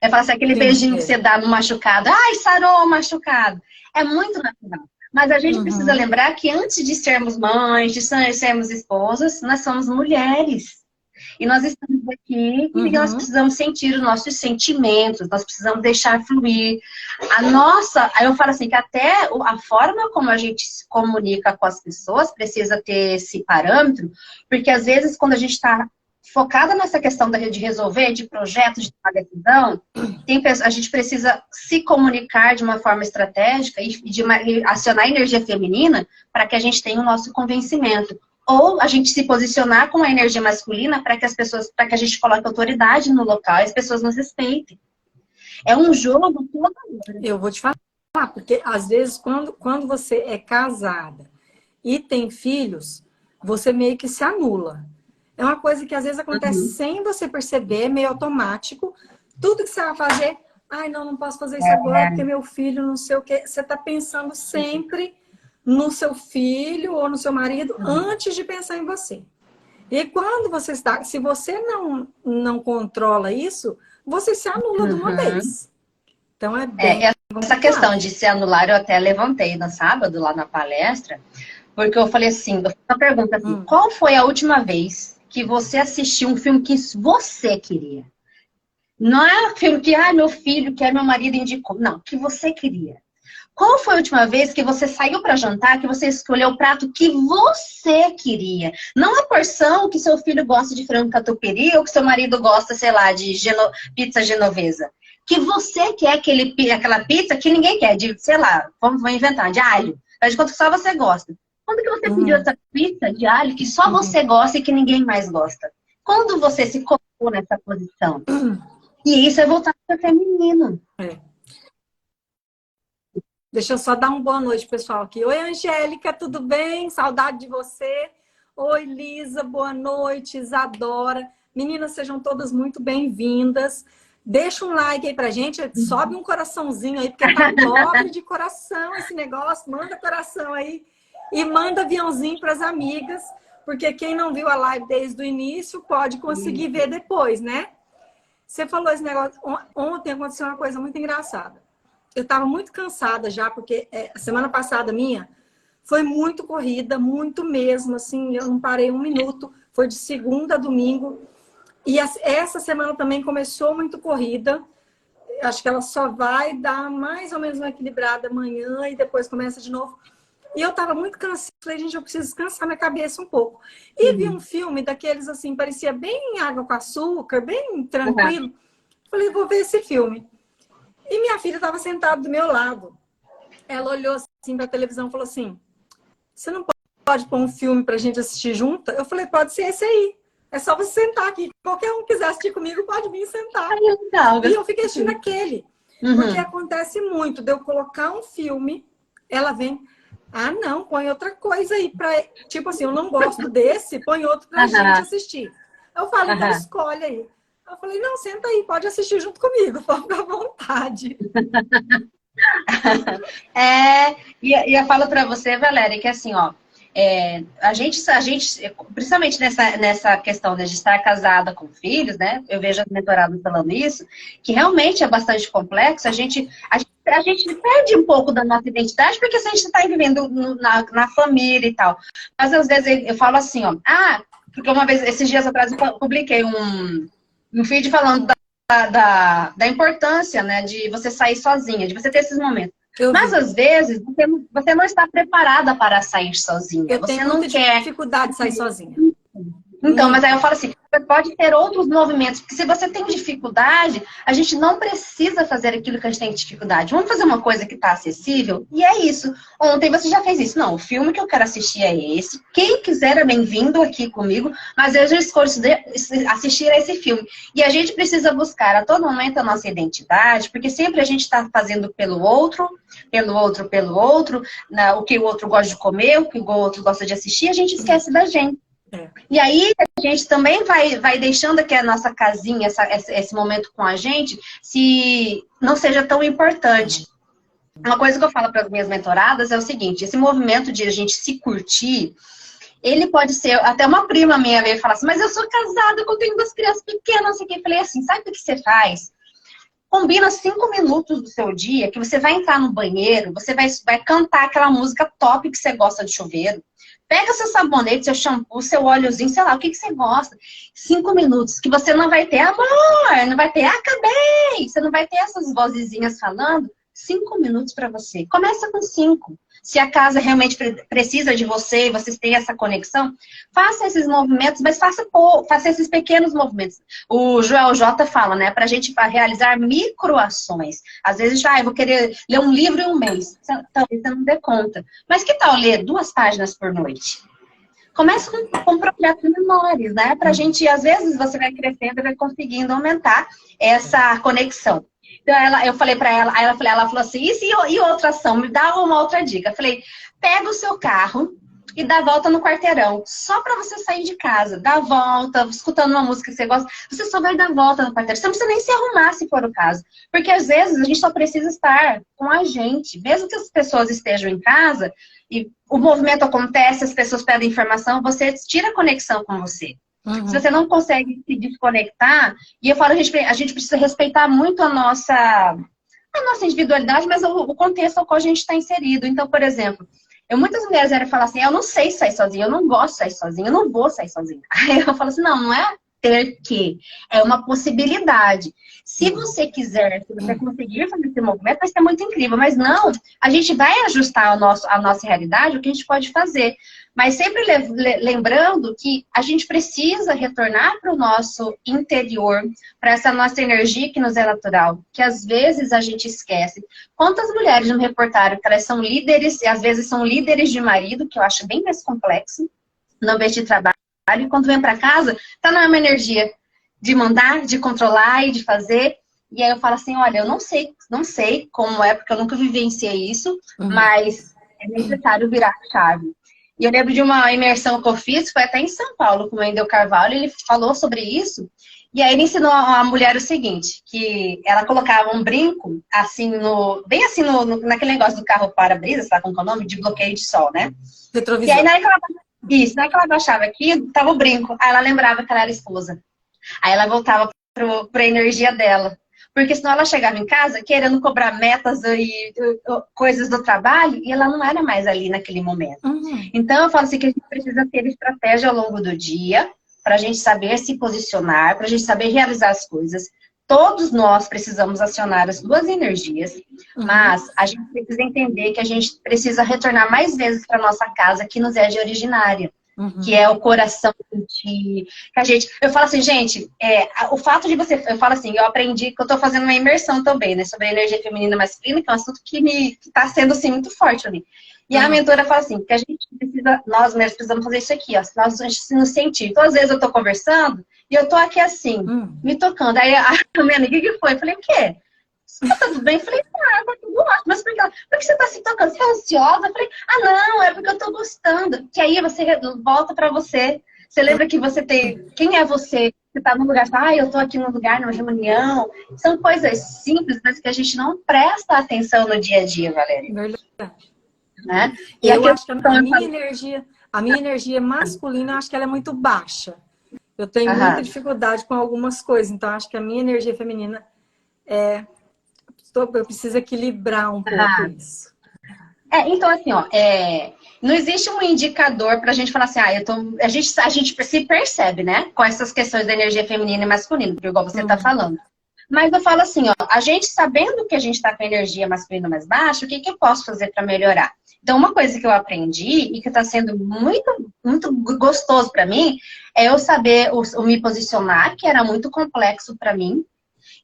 S2: É falar assim, aquele beijinho que você dá no machucado. Ai, sarou o machucado. É muito natural. Mas a gente precisa lembrar que antes de sermos mães, de sermos esposas, nós somos mulheres. E nós estamos aqui e nós precisamos sentir os nossos sentimentos, nós precisamos deixar fluir. Aí eu falo assim, que até a forma como a gente se comunica com as pessoas precisa ter esse parâmetro, porque às vezes quando a gente está focada nessa questão de resolver, de projetos, de tomar decisão, a gente precisa se comunicar de uma forma estratégica e acionar a energia feminina para que a gente tenha o nosso convencimento. Ou a gente se posicionar com a energia masculina para que a gente coloque autoridade no local e as pessoas nos respeitem. É um jogo todo.
S1: Eu vou te falar, porque às vezes quando você é casada e tem filhos, você meio que se anula. É uma coisa que às vezes acontece sem você perceber, meio automático. Tudo que você vai fazer, ai, não posso fazer isso agora porque meu filho não sei o quê. Você está pensando sempre no seu filho ou no seu marido antes de pensar em você. E quando você está, se você não controla isso, você se anula de uma vez. Então é bem
S2: essa questão de se anular eu até levantei no sábado lá na palestra, porque eu falei assim, eu fiz uma pergunta assim, qual foi a última vez que você assistiu um filme que você queria? Não é um filme que, meu filho quer, meu marido indicou. Não, que você queria. Qual foi a última vez que você saiu para jantar, que você escolheu o prato que você queria? Não a porção que seu filho gosta de frango catupiry ou que seu marido gosta, sei lá, de pizza genovesa. Que você quer aquela pizza que ninguém quer, de, sei lá, vamos inventar, de alho. Faz de conta que só você gosta. Quando que você pediu essa pizza de alho que só você gosta e que ninguém mais gosta? Quando você se colocou nessa posição? E isso é voltar para o feminino.
S1: Deixa eu só dar uma boa noite, pessoal, aqui. Oi, Angélica, tudo bem? Saudade de você. Oi, Lisa, boa noite. Isadora. Meninas, sejam todas muito bem-vindas. Deixa um like aí pra gente. Sobe um coraçãozinho aí, porque tá dobre de coração esse negócio. Manda coração aí. E manda aviãozinho pras amigas. Porque quem não viu a live desde o início pode conseguir ver depois, né? Você falou esse negócio. Ontem aconteceu uma coisa muito engraçada. Eu estava muito cansada já, porque a semana passada minha foi muito corrida, muito mesmo, assim, eu não parei um minuto, foi de segunda a domingo. E essa semana também começou muito corrida, acho que ela só vai dar mais ou menos uma equilibrada amanhã e depois começa de novo. E eu estava muito cansada, falei, gente, eu preciso descansar minha cabeça um pouco. E vi um filme daqueles, assim, parecia bem água com açúcar, bem tranquilo. Falei, vou ver esse filme. E minha filha estava sentada do meu lado. Ela olhou assim para a televisão e falou assim, você não pode pôr um filme para a gente assistir junto? Eu falei, pode ser esse aí. É só você sentar aqui. Qualquer um que quiser assistir comigo pode vir sentar. E eu fiquei assistindo aquele. Porque acontece muito de eu colocar um filme, ela vem, não, põe outra coisa aí. Tipo assim, eu não gosto desse, põe outro pra gente assistir. Eu falo, então escolhe aí. Eu falei, não, senta aí, pode assistir junto comigo, pode ficar à vontade.
S2: E eu falo pra você, Valéria, que assim, ó, a gente, principalmente nessa questão de estar casada com filhos, né? Eu vejo as mentoradas falando isso, que realmente é bastante complexo. A gente a gente perde um pouco da nossa identidade, porque se a gente está vivendo na família e tal. Mas às vezes eu falo assim, ó, porque uma vez, esses dias atrás, eu publiquei um feed falando da importância, né, de você sair sozinha, de você ter esses momentos. Mas às vezes você não está preparada para sair sozinha.
S1: Eu tenho muita dificuldade de sair sozinha.
S2: Então, mas aí eu falo assim, você pode ter outros movimentos, porque se você tem dificuldade, a gente não precisa fazer aquilo que a gente tem dificuldade. Vamos fazer uma coisa que está acessível, e é isso. Ontem você já fez isso. Não, o filme que eu quero assistir é esse. Quem quiser é bem-vindo aqui comigo, mas eu já escolho assistir a esse filme. E a gente precisa buscar a todo momento a nossa identidade, porque sempre a gente está fazendo pelo outro, o que o outro gosta de comer, o que o outro gosta de assistir, a gente esquece da gente. E aí a gente também vai deixando aqui a nossa casinha, esse momento com a gente, se não seja tão importante. Uma coisa que eu falo para as minhas mentoradas é o seguinte, esse movimento de a gente se curtir, ele pode ser, até uma prima minha veio falar assim, mas eu sou casada, eu tenho 2 crianças pequenas, não sei o que. Eu falei assim, sabe o que você faz? Combina 5 minutos do seu dia, que você vai entrar no banheiro, você vai cantar aquela música top que você gosta de chuveiro. Pega seu sabonete, seu shampoo, seu óleozinho, sei lá, o que você gosta. 5 minutos, que você não vai ter amor, não vai ter acabei. Você não vai ter essas vozezinhas falando. 5 minutos para você. Começa com 5. Se a casa realmente precisa de você, vocês têm essa conexão, faça esses movimentos, mas faça esses pequenos movimentos. O Joel J fala, né, pra gente realizar microações. Às vezes, eu vou querer ler um livro em um mês. Talvez você não dê conta. Mas que tal ler 2 páginas por noite? Começa com projetos menores, né? Pra gente, às vezes, você vai crescendo e vai conseguindo aumentar essa conexão. Então, eu falei pra ela, aí ela falou assim, e outra ação? Me dá uma outra dica. Eu falei, pega o seu carro e dá a volta no quarteirão. Só pra você sair de casa. Dá a volta, escutando uma música que você gosta. Você só vai dar a volta no quarteirão. Você não precisa nem se arrumar, se for o caso. Porque, às vezes, a gente só precisa estar com a gente. Mesmo que as pessoas estejam em casa e o movimento acontece, as pessoas pedem informação, você tira a conexão com você. Uhum. Se você não consegue se desconectar, e eu falo, a gente precisa respeitar muito a nossa individualidade, mas o contexto ao qual a gente está inserido. Então, por exemplo, muitas mulheres vão falar assim, eu não sei sair sozinha, eu não gosto de sair sozinha, eu não vou sair sozinha. Aí eu falo assim, não é ter que, é uma possibilidade. Se você quiser, se você conseguir fazer esse movimento, vai ser muito incrível, mas não, a gente vai ajustar a nossa realidade, o que a gente pode fazer. Mas sempre lembrando que a gente precisa retornar para o nosso interior, para essa nossa energia que nos é natural, que às vezes a gente esquece. Quantas mulheres me reportaram que elas são líderes, e às vezes são líderes de marido, que eu acho bem mais complexo, no ambiente de trabalho, e quando vem para casa, tá na mesma energia de mandar, de controlar e de fazer. E aí eu falo assim, olha, eu não sei como é, porque eu nunca vivenciei isso, mas é necessário virar a chave. E eu lembro de uma imersão que eu fiz, foi até em São Paulo, com o Wendel Carvalho, ele falou sobre isso, e aí ele ensinou a mulher o seguinte, que ela colocava um brinco, assim, bem assim, naquele negócio do carro para-brisa, sabe como é o nome? De bloqueio de sol, né?
S1: Retrovisor.
S2: E aí, na hora que ela baixava aqui, tava o brinco, aí ela lembrava que ela era esposa. Aí ela voltava pra energia dela. Porque senão ela chegava em casa querendo cobrar metas e coisas do trabalho e ela não era mais ali naquele momento. Uhum. Então eu falo assim que a gente precisa ter estratégia ao longo do dia para a gente saber se posicionar, para a gente saber realizar as coisas. Todos nós precisamos acionar as 2 energias, mas a gente precisa entender que a gente precisa retornar mais vezes para nossa casa que nos é de originária. Que é o coração sentir. Eu falo assim, gente, o fato de você. Eu falo assim, eu aprendi que eu tô fazendo uma imersão também, né? Sobre a energia feminina e masculina, que é um assunto que tá sendo assim muito forte ali. E a mentora fala assim, que a gente precisa, nós mesmos precisamos fazer isso aqui, ó. Nós a gente nos sentir. Então, às vezes eu tô conversando e eu tô aqui assim, me tocando. Aí a minha amiga, o que foi? Eu falei, o quê? Tá tudo bem? Eu falei, tá tudo ótimo. Mas por que você tá se tocando? Você é ansiosa? Eu falei, não, é porque eu tô gostando. Que aí você volta pra você. Você lembra que você tem... Quem é você? Você tá num lugar, eu tô aqui num lugar, numa reunião. São coisas simples, mas que a gente não presta atenção no dia a dia, Valéria.
S1: Verdade.
S2: Né?
S1: E eu acho que a minha energia masculina, eu acho que ela é muito baixa. Eu tenho muita dificuldade com algumas coisas. Então, acho que a minha energia feminina eu preciso equilibrar um pouco isso.
S2: Então, assim, ó, não existe um indicador pra gente falar assim, a gente se percebe, né, com essas questões da energia feminina e masculina, igual você tá falando. Mas eu falo assim, ó, a gente sabendo que a gente tá com a energia masculina mais baixa, o que eu posso fazer pra melhorar? Então, uma coisa que eu aprendi e que tá sendo muito, muito gostoso pra mim, é eu saber me posicionar, que era muito complexo pra mim.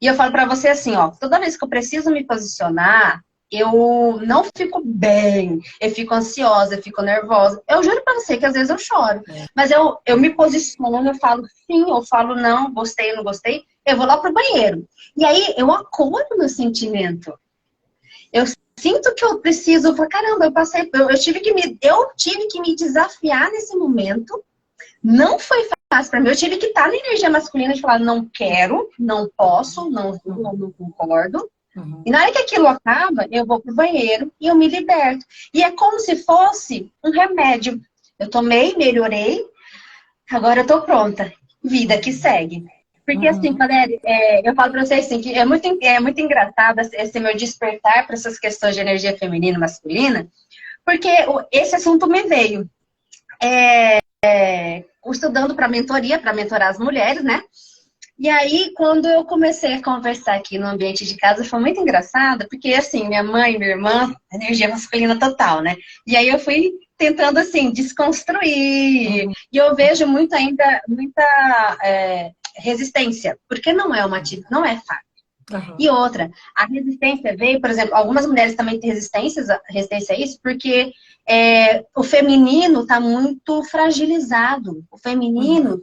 S2: E eu falo pra você assim, ó, toda vez que eu preciso me posicionar, eu não fico bem, eu fico ansiosa, eu fico nervosa. Eu juro pra você que às vezes eu choro. Mas eu me posiciono, eu falo sim, eu falo não, gostei, não gostei. Eu vou lá pro banheiro. E aí eu acolho meu sentimento. Eu sinto que eu preciso, caramba, eu tive que me desafiar nesse momento. Não foi fácil pra mim. Eu tive que estar na energia masculina de falar, não quero, não posso, não concordo. E na hora que aquilo acaba, eu vou pro banheiro e eu me liberto. E é como se fosse um remédio. Eu tomei, melhorei, agora eu tô pronta. Vida que segue. Porque assim, Valéria, eu falo pra vocês assim, que é muito engraçado esse meu despertar para essas questões de energia feminina e masculina, porque esse assunto me veio. Estudando para mentoria, para mentorar as mulheres, né? E aí, quando eu comecei a conversar aqui no ambiente de casa, foi muito engraçado, porque, assim, minha mãe e minha irmã, energia masculina total, né? E aí eu fui tentando, assim, desconstruir. E eu vejo muita resistência, porque não é não é fácil. E outra, a resistência veio, por exemplo, algumas mulheres também têm resistência a isso, porque o feminino está muito fragilizado. O feminino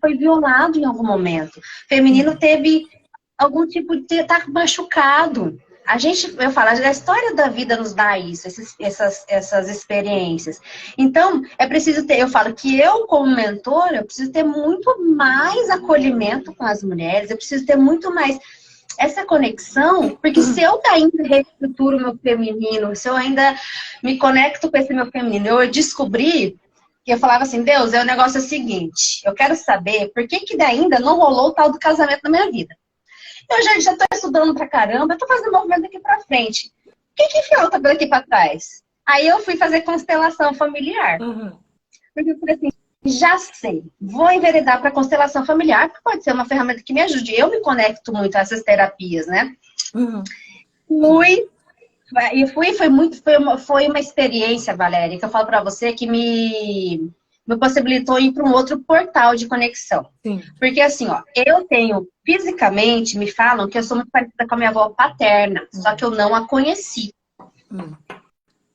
S2: foi violado em algum momento. O feminino teve algum tipo de... tá machucado. Eu falo, a história da vida nos dá isso, essas experiências. Então, é preciso ter, eu falo que eu, como mentora, eu preciso ter muito mais acolhimento com as mulheres, eu preciso ter muito mais essa conexão, porque se eu ainda reestruturo o meu feminino, se eu ainda me conecto com esse meu feminino, eu descobri que eu falava assim, Deus, o negócio é o seguinte, eu quero saber por que ainda não rolou o tal do casamento na minha vida. Eu já tô estudando pra caramba, eu tô fazendo movimento daqui pra frente. O que falta daqui pra trás? Aí eu fui fazer constelação familiar. Porque eu falei assim, já sei, vou enveredar para constelação familiar, que pode ser uma ferramenta que me ajude. Eu me conecto muito a essas terapias, né? Foi uma experiência, Valéria, que eu falo para você que me possibilitou ir para um outro portal de conexão.
S1: Sim.
S2: Porque assim, ó, eu tenho, fisicamente, me falam que eu sou muito parecida com a minha avó paterna, só que eu não a conheci.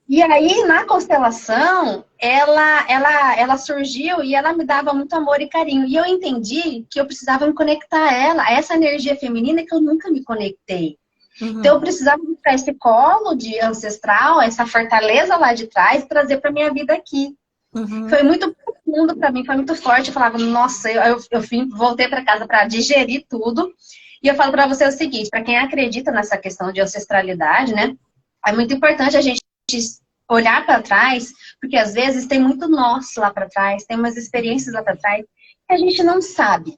S2: E aí, na constelação, ela surgiu e ela me dava muito amor e carinho. E eu entendi que eu precisava me conectar a essa energia feminina que eu nunca me conectei. Então, eu precisava buscar esse colo de ancestral, essa fortaleza lá de trás, e trazer para minha vida aqui. Foi muito profundo para mim, foi muito forte. Eu falava, nossa, eu voltei para casa para digerir tudo. E eu falo para você o seguinte, para quem acredita nessa questão de ancestralidade, né? É muito importante a gente olhar para trás, porque às vezes tem muito nosso lá para trás, tem umas experiências lá para trás que a gente não sabe.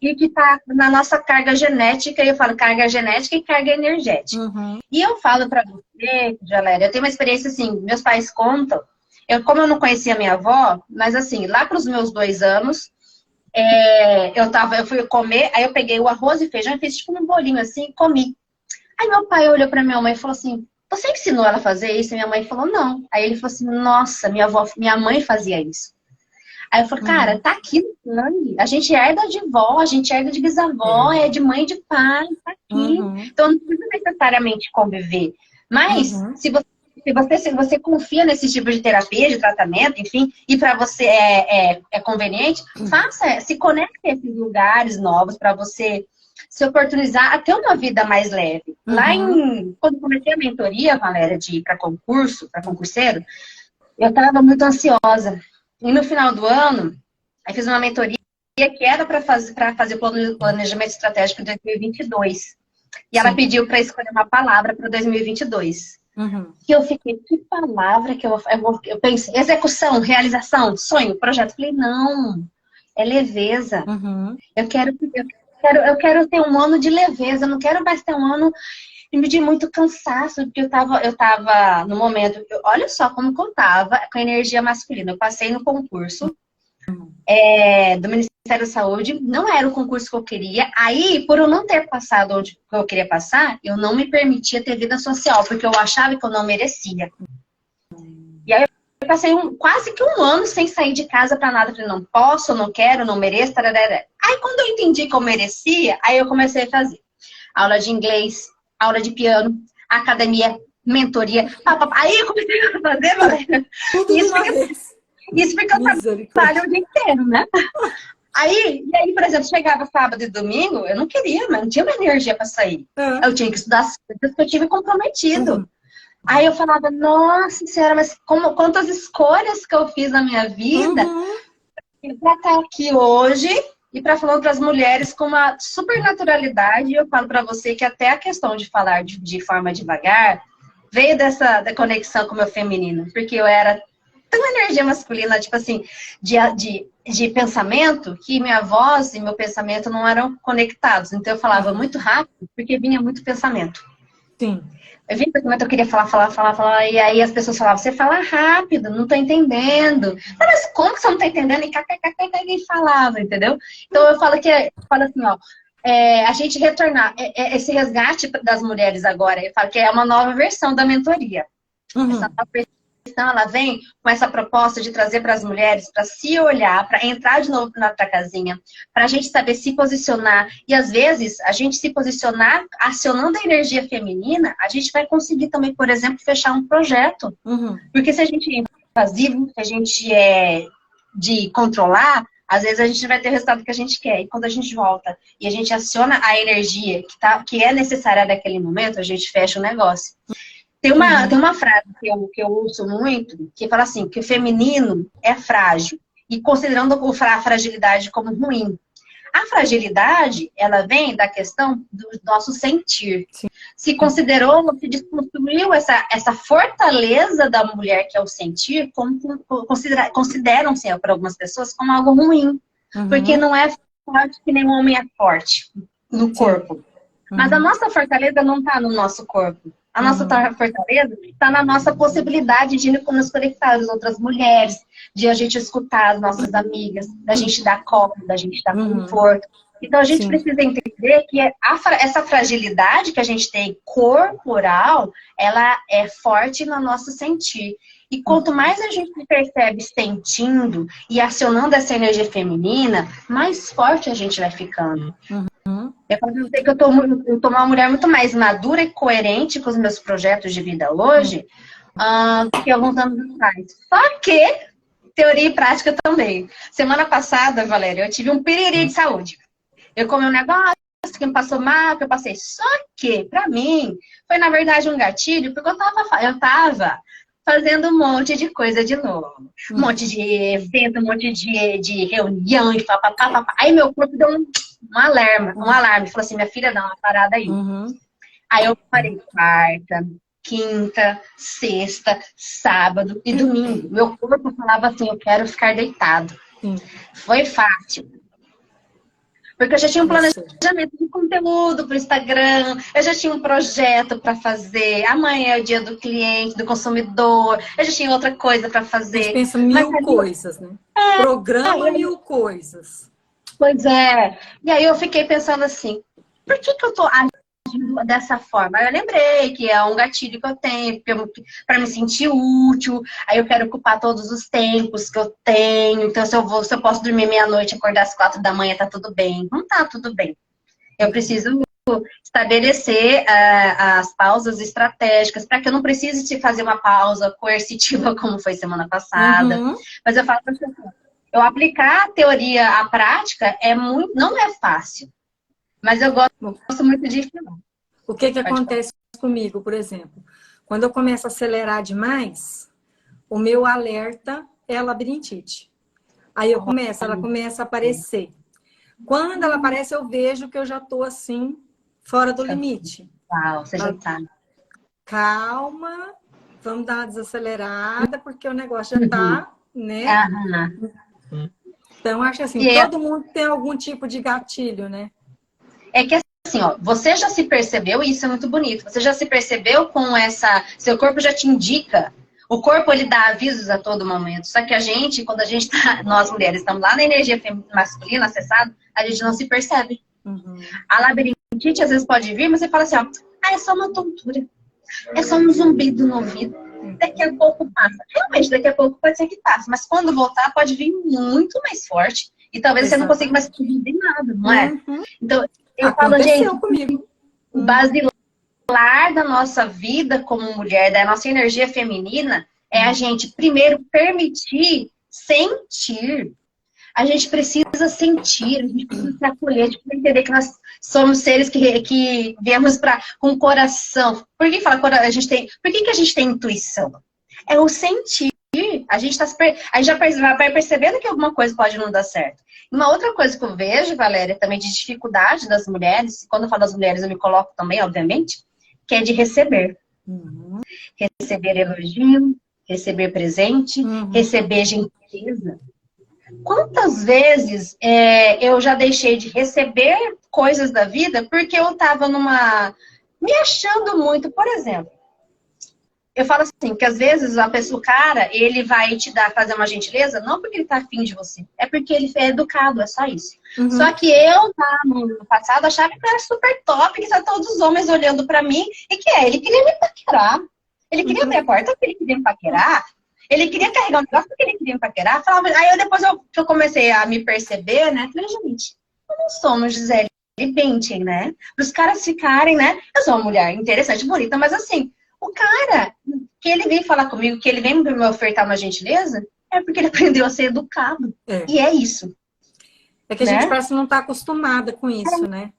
S2: E que tá na nossa carga genética, e eu falo carga genética e carga energética. E eu falo para você, Valéria, eu tenho uma experiência assim, meus pais contam, como eu não conhecia minha avó, mas assim, lá para os meus 2 anos, eu fui comer, aí eu peguei o arroz e feijão e fiz tipo um bolinho assim e comi. Aí meu pai olhou pra minha mãe e falou assim, você ensinou ela a fazer isso? E minha mãe falou, não. Aí ele falou assim, nossa, minha mãe fazia isso. Aí eu falei, cara, tá aqui no sangue. A gente herda de vó, a gente herda de bisavó, é de mãe e de pai, tá aqui. Então não precisa necessariamente conviver. Mas, se você confia nesse tipo de terapia, de tratamento, enfim, e para você é conveniente, se conecte a esses lugares novos para você se oportunizar a ter uma vida mais leve. Quando comecei a mentoria, Valéria, de ir para concurso, para concurseiro, eu estava muito ansiosa. E no final do ano, eu fiz uma mentoria que era para fazer o planejamento estratégico de 2022. E ela pediu para escolher uma palavra para 2022. E eu fiquei, que palavra que eu pensei, execução, realização, sonho, projeto. Falei, não, é leveza. Eu quero eu quero ter um ano de leveza, eu não quero mais ter um ano de muito cansaço, porque eu tava no momento, olha só como que eu tava com a energia masculina. Eu passei no concurso do Ministério da Saúde, não era o concurso que eu queria. Aí, por eu não ter passado onde eu queria passar, eu não me permitia ter vida social, porque eu achava que eu não merecia. E aí eu passei quase que um ano sem sair de casa pra nada. Falei, não posso, não quero, não mereço. Tararara. Aí quando eu entendi que eu merecia, aí eu comecei a fazer aula de inglês, aula de piano, academia, mentoria. Aí eu comecei a fazer, Valéria. Isso porque eu trabalho o dia inteiro, né? E aí, por exemplo, chegava sábado e domingo, eu não queria, mas não tinha uma energia para sair. Eu tinha que estudar as coisas que eu tive comprometido. Aí eu falava, nossa senhora, mas quantas escolhas que eu fiz na minha vida para estar aqui hoje e para falar para as mulheres com uma super naturalidade. Eu falo para você que até a questão de falar de forma devagar veio da conexão com o meu feminino, porque eu era tão energia masculina, tipo assim, de pensamento, que minha voz e meu pensamento não eram conectados. Então eu falava muito rápido, porque vinha muito pensamento.
S1: Sim.
S2: Eu vinha pensamento, eu queria falar, e aí as pessoas falavam, você fala rápido, não tô entendendo. Mas como que você não tá entendendo? E falava, entendeu? Então eu falo assim, ó, a gente retornar, esse resgate das mulheres agora, eu falo que é uma nova versão da mentoria. Essa nova versão, ela vem com essa proposta de trazer para as mulheres para se olhar, para entrar de novo na outra casinha, para a gente saber se posicionar. E às vezes, a gente se posicionar acionando a energia feminina, a gente vai conseguir também, por exemplo, fechar um projeto. Porque se a gente é invasivo, se a gente é de controlar, às vezes a gente vai ter o resultado que a gente quer. E quando a gente volta e a gente aciona a energia que é necessária naquele momento, a gente fecha o negócio. Tem uma frase que eu uso muito, que fala assim, que o feminino é frágil, e considerando a fragilidade como ruim. A fragilidade, ela vem da questão do nosso sentir. Sim. Se desconstruiu essa fortaleza da mulher, que é o sentir, consideram-se por algumas pessoas como algo ruim. Porque não é forte que nem um homem é forte no corpo. Mas a nossa fortaleza não está no nosso corpo. A nossa fortaleza está na nossa possibilidade de nos conectar às outras mulheres, de a gente escutar as nossas amigas, da gente dar colo, da gente dar conforto. Então a gente precisa entender que essa fragilidade que a gente tem corporal, ela é forte no nosso sentir. E quanto mais a gente percebe sentindo e acionando essa energia feminina, mais forte a gente vai ficando. Eu posso dizer que eu tô uma mulher muito mais madura e coerente com os meus projetos de vida hoje do que alguns anos atrás. Só que teoria e prática também. Semana passada, Valéria, eu tive um piriri de saúde. Eu comi um negócio que me passou mal, que eu passei. Só que, pra mim, foi na verdade um gatilho, porque eu tava fazendo um monte de coisa de novo. Um monte de evento, um monte de reunião e papapá. Aí meu corpo deu um alarme. Falou assim, minha filha, dá uma parada aí. Aí eu parei quarta, quinta, sexta, sábado e domingo. Meu corpo falava assim, eu quero ficar deitado. Foi fácil. Porque eu já tinha um planejamento de conteúdo para o Instagram, eu já tinha um projeto para fazer, amanhã é o dia do cliente, do consumidor, eu já tinha outra coisa para fazer. A gente
S1: pensa mil coisas, né? Programa mil coisas.
S2: Pois é. E aí eu fiquei pensando assim, por que eu tô agindo dessa forma? Aí eu lembrei que é um gatilho que eu tenho para me sentir útil. Aí eu quero ocupar todos os tempos que eu tenho. Então, se eu posso dormir meia-noite e acordar às 4 da manhã, tá tudo bem. Não tá tudo bem. Eu preciso estabelecer as pausas estratégicas para que eu não precise te fazer uma pausa coercitiva como foi semana passada. Mas eu falo pra você, eu aplicar a teoria à prática não é fácil. Mas eu gosto muito de falar.
S1: O que acontece comigo, por exemplo? Quando eu começo a acelerar demais, o meu alerta é a labirintite. Aí ela começa a aparecer. Quando ela aparece, eu vejo que eu já estou assim, fora do limite.
S2: Uau, você já tá.
S1: Calma, vamos dar uma desacelerada, porque o negócio já tá, né? Então, acho assim, todo mundo tem algum tipo de gatilho, né?
S2: é que assim, ó, você já se percebeu, e isso é muito bonito, você já se percebeu com essa, seu corpo já te indica, o corpo ele dá avisos a todo momento, só que a gente, quando a gente tá, nós mulheres estamos lá na energia masculina acessada, a gente não se percebe. A labirintite às vezes pode vir, mas você fala assim, ó, é só uma tontura, é só um zumbido no ouvido, daqui a pouco passa. Realmente, daqui a pouco pode ser que passe, mas quando voltar pode vir muito mais forte, e talvez você não consiga mais entender nada, não é? Então, eu falo, gente,
S1: comigo.
S2: O basilar da nossa vida como mulher, da nossa energia feminina, é a gente primeiro permitir sentir. A gente precisa sentir, a gente precisa se acolher, a gente precisa entender que nós somos seres que viemos com o coração. Por que fala a gente tem? Por que a gente tem intuição? É o sentir. A gente já vai percebendo que alguma coisa pode não dar certo. Uma outra coisa que eu vejo, Valéria, também de dificuldade das mulheres, quando eu falo das mulheres eu me coloco também, obviamente, que é de receber. Receber elogio, receber presente, receber gentileza. Quantas vezes eu já deixei de receber coisas da vida porque eu estava me achando muito, por exemplo. Eu falo assim, que às vezes o cara, ele vai te fazer uma gentileza, não porque ele tá afim de você, é porque ele é educado, é só isso. Só que eu, no passado, achava que eu era super top, que estavam todos os homens olhando pra mim, e ele queria me paquerar. Ele queria abrir a porta porque ele queria me paquerar. Ele queria carregar um negócio porque ele queria me paquerar. Aí depois que eu comecei a me perceber, né, falei, gente, eu não somos Gisele Bündchen, né? Para os caras ficarem, né, eu sou uma mulher interessante, bonita, mas assim, o cara, que ele vem falar comigo, que ele vem me ofertar uma gentileza, é porque ele aprendeu a ser educado. E é isso.
S1: É que a gente parece que não está acostumada com isso, né?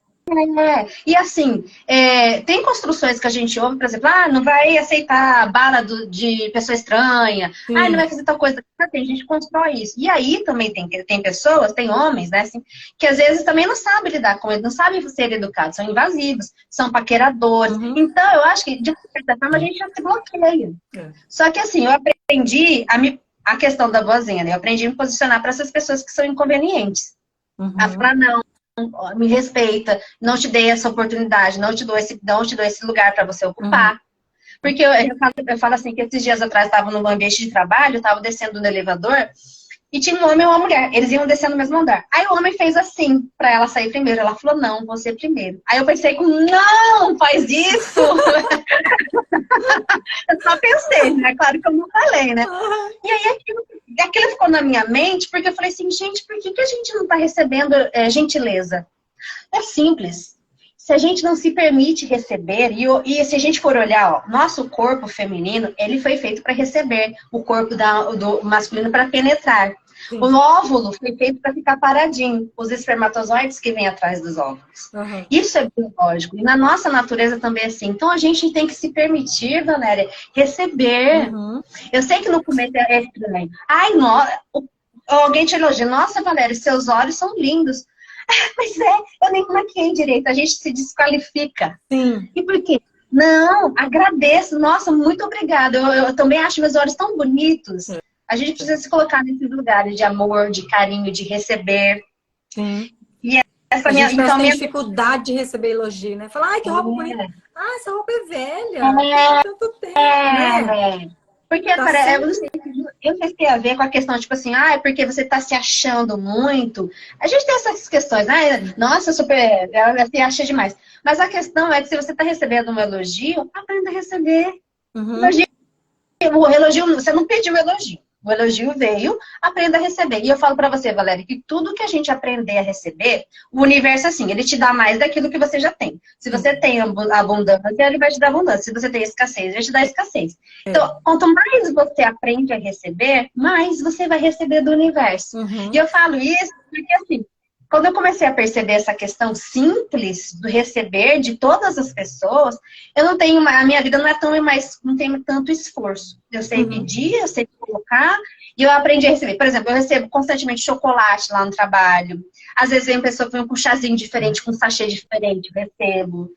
S2: E assim, tem construções que a gente ouve, por exemplo, não vai aceitar bala de pessoa estranha, não vai fazer tal coisa. A gente constrói isso. E aí também tem pessoas, tem homens, né, assim, que às vezes também não sabem lidar com ele, não sabem ser educados, são invasivos, são paqueradores. Então, eu acho que, de certa forma, a gente já se bloqueia. Só que assim, eu aprendi a questão da boazinha, né? Eu aprendi a me posicionar para essas pessoas que são inconvenientes. A falar, não, me respeita, não te dei essa oportunidade, não te dou esse lugar para você ocupar. Porque eu falo assim, que esses dias atrás eu estava no ambiente de trabalho, eu estava descendo no elevador, e tinha um homem e uma mulher, eles iam descendo no mesmo andar. Aí o homem fez assim, para ela sair primeiro, ela falou, não, você primeiro. Aí eu pensei, não, faz isso! Eu só pensei, né? Claro que eu não falei, né? E aí aquilo ficou na minha mente, porque eu falei assim, gente, por que a gente não está recebendo gentileza? É simples. Se a gente não se permite receber, e se a gente for olhar, ó, nosso corpo feminino, ele foi feito para receber, o corpo do masculino para penetrar. Sim. O óvulo foi feito para ficar paradinho, os espermatozoides que vêm atrás dos óvulos. Isso é biológico. E na nossa natureza também é assim. Então a gente tem que se permitir, Valéria, receber. Eu sei que no começo é estranho. Alguém te elogia. Nossa, Valéria, seus olhos são lindos. Mas eu nem maquiei direito. A gente se desqualifica.
S1: Sim.
S2: E por quê? Não, agradeço. Nossa, muito obrigada. Eu também acho meus olhos tão bonitos. Sim. A gente precisa se colocar nesses lugares de amor, de carinho, de receber.
S1: Sim.
S2: E essa
S1: a gente tem dificuldade de receber elogio, né? Falar, ai, que roupa bonita. Essa roupa é velha. Tem tanto tempo, né?
S2: Porque, cara, eu não sei se tem a ver com a questão, tipo assim, é porque você tá se achando muito. A gente tem essas questões, né? Nossa, ela se acha demais. Mas a questão é que se você tá recebendo um elogio, aprenda a receber. O elogio, você não pediu elogio. O elogio veio, aprenda a receber. E eu falo pra você, Valéria, que tudo que a gente aprender a receber, o universo é assim, ele te dá mais daquilo que você já tem. Se você tem abundância, ele vai te dar abundância. Se você tem escassez, ele vai te dar escassez. Então, quanto mais você aprende a receber, mais você vai receber do universo. E eu falo isso porque, assim, quando eu comecei a perceber essa questão simples do receber de todas as pessoas, a minha vida não tem tanto esforço. Eu sei pedir, eu sei colocar, e eu aprendi a receber. Por exemplo, eu recebo constantemente chocolate lá no trabalho. Às vezes vem pessoa com um chazinho diferente, com um sachê diferente, eu recebo.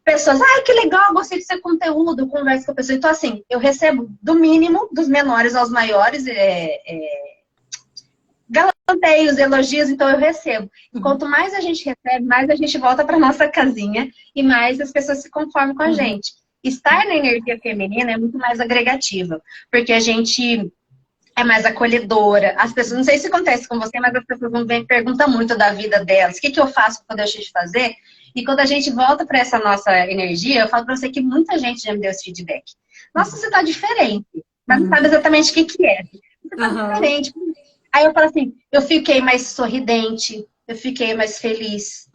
S2: Pessoas, que legal, gostei do seu conteúdo, eu converso com a pessoa. Então, assim, eu recebo do mínimo, dos menores aos maiores, galanteria gostei, os elogios, então eu recebo. Quanto mais a gente recebe, mais a gente volta para nossa casinha e mais as pessoas se conformam com a gente. Estar na energia feminina é muito mais agregativa, porque a gente é mais acolhedora. As pessoas, não sei se acontece com você, mas as pessoas não vêm perguntam muito da vida delas. O que, que eu faço quando eu deixo de fazer? E quando a gente volta para essa nossa energia, eu falo para você que muita gente já me deu esse feedback. Nossa, você tá diferente. Mas não sabe exatamente o que, que é. Você tá diferente. Aí eu falo assim, eu fiquei mais sorridente, eu fiquei mais feliz.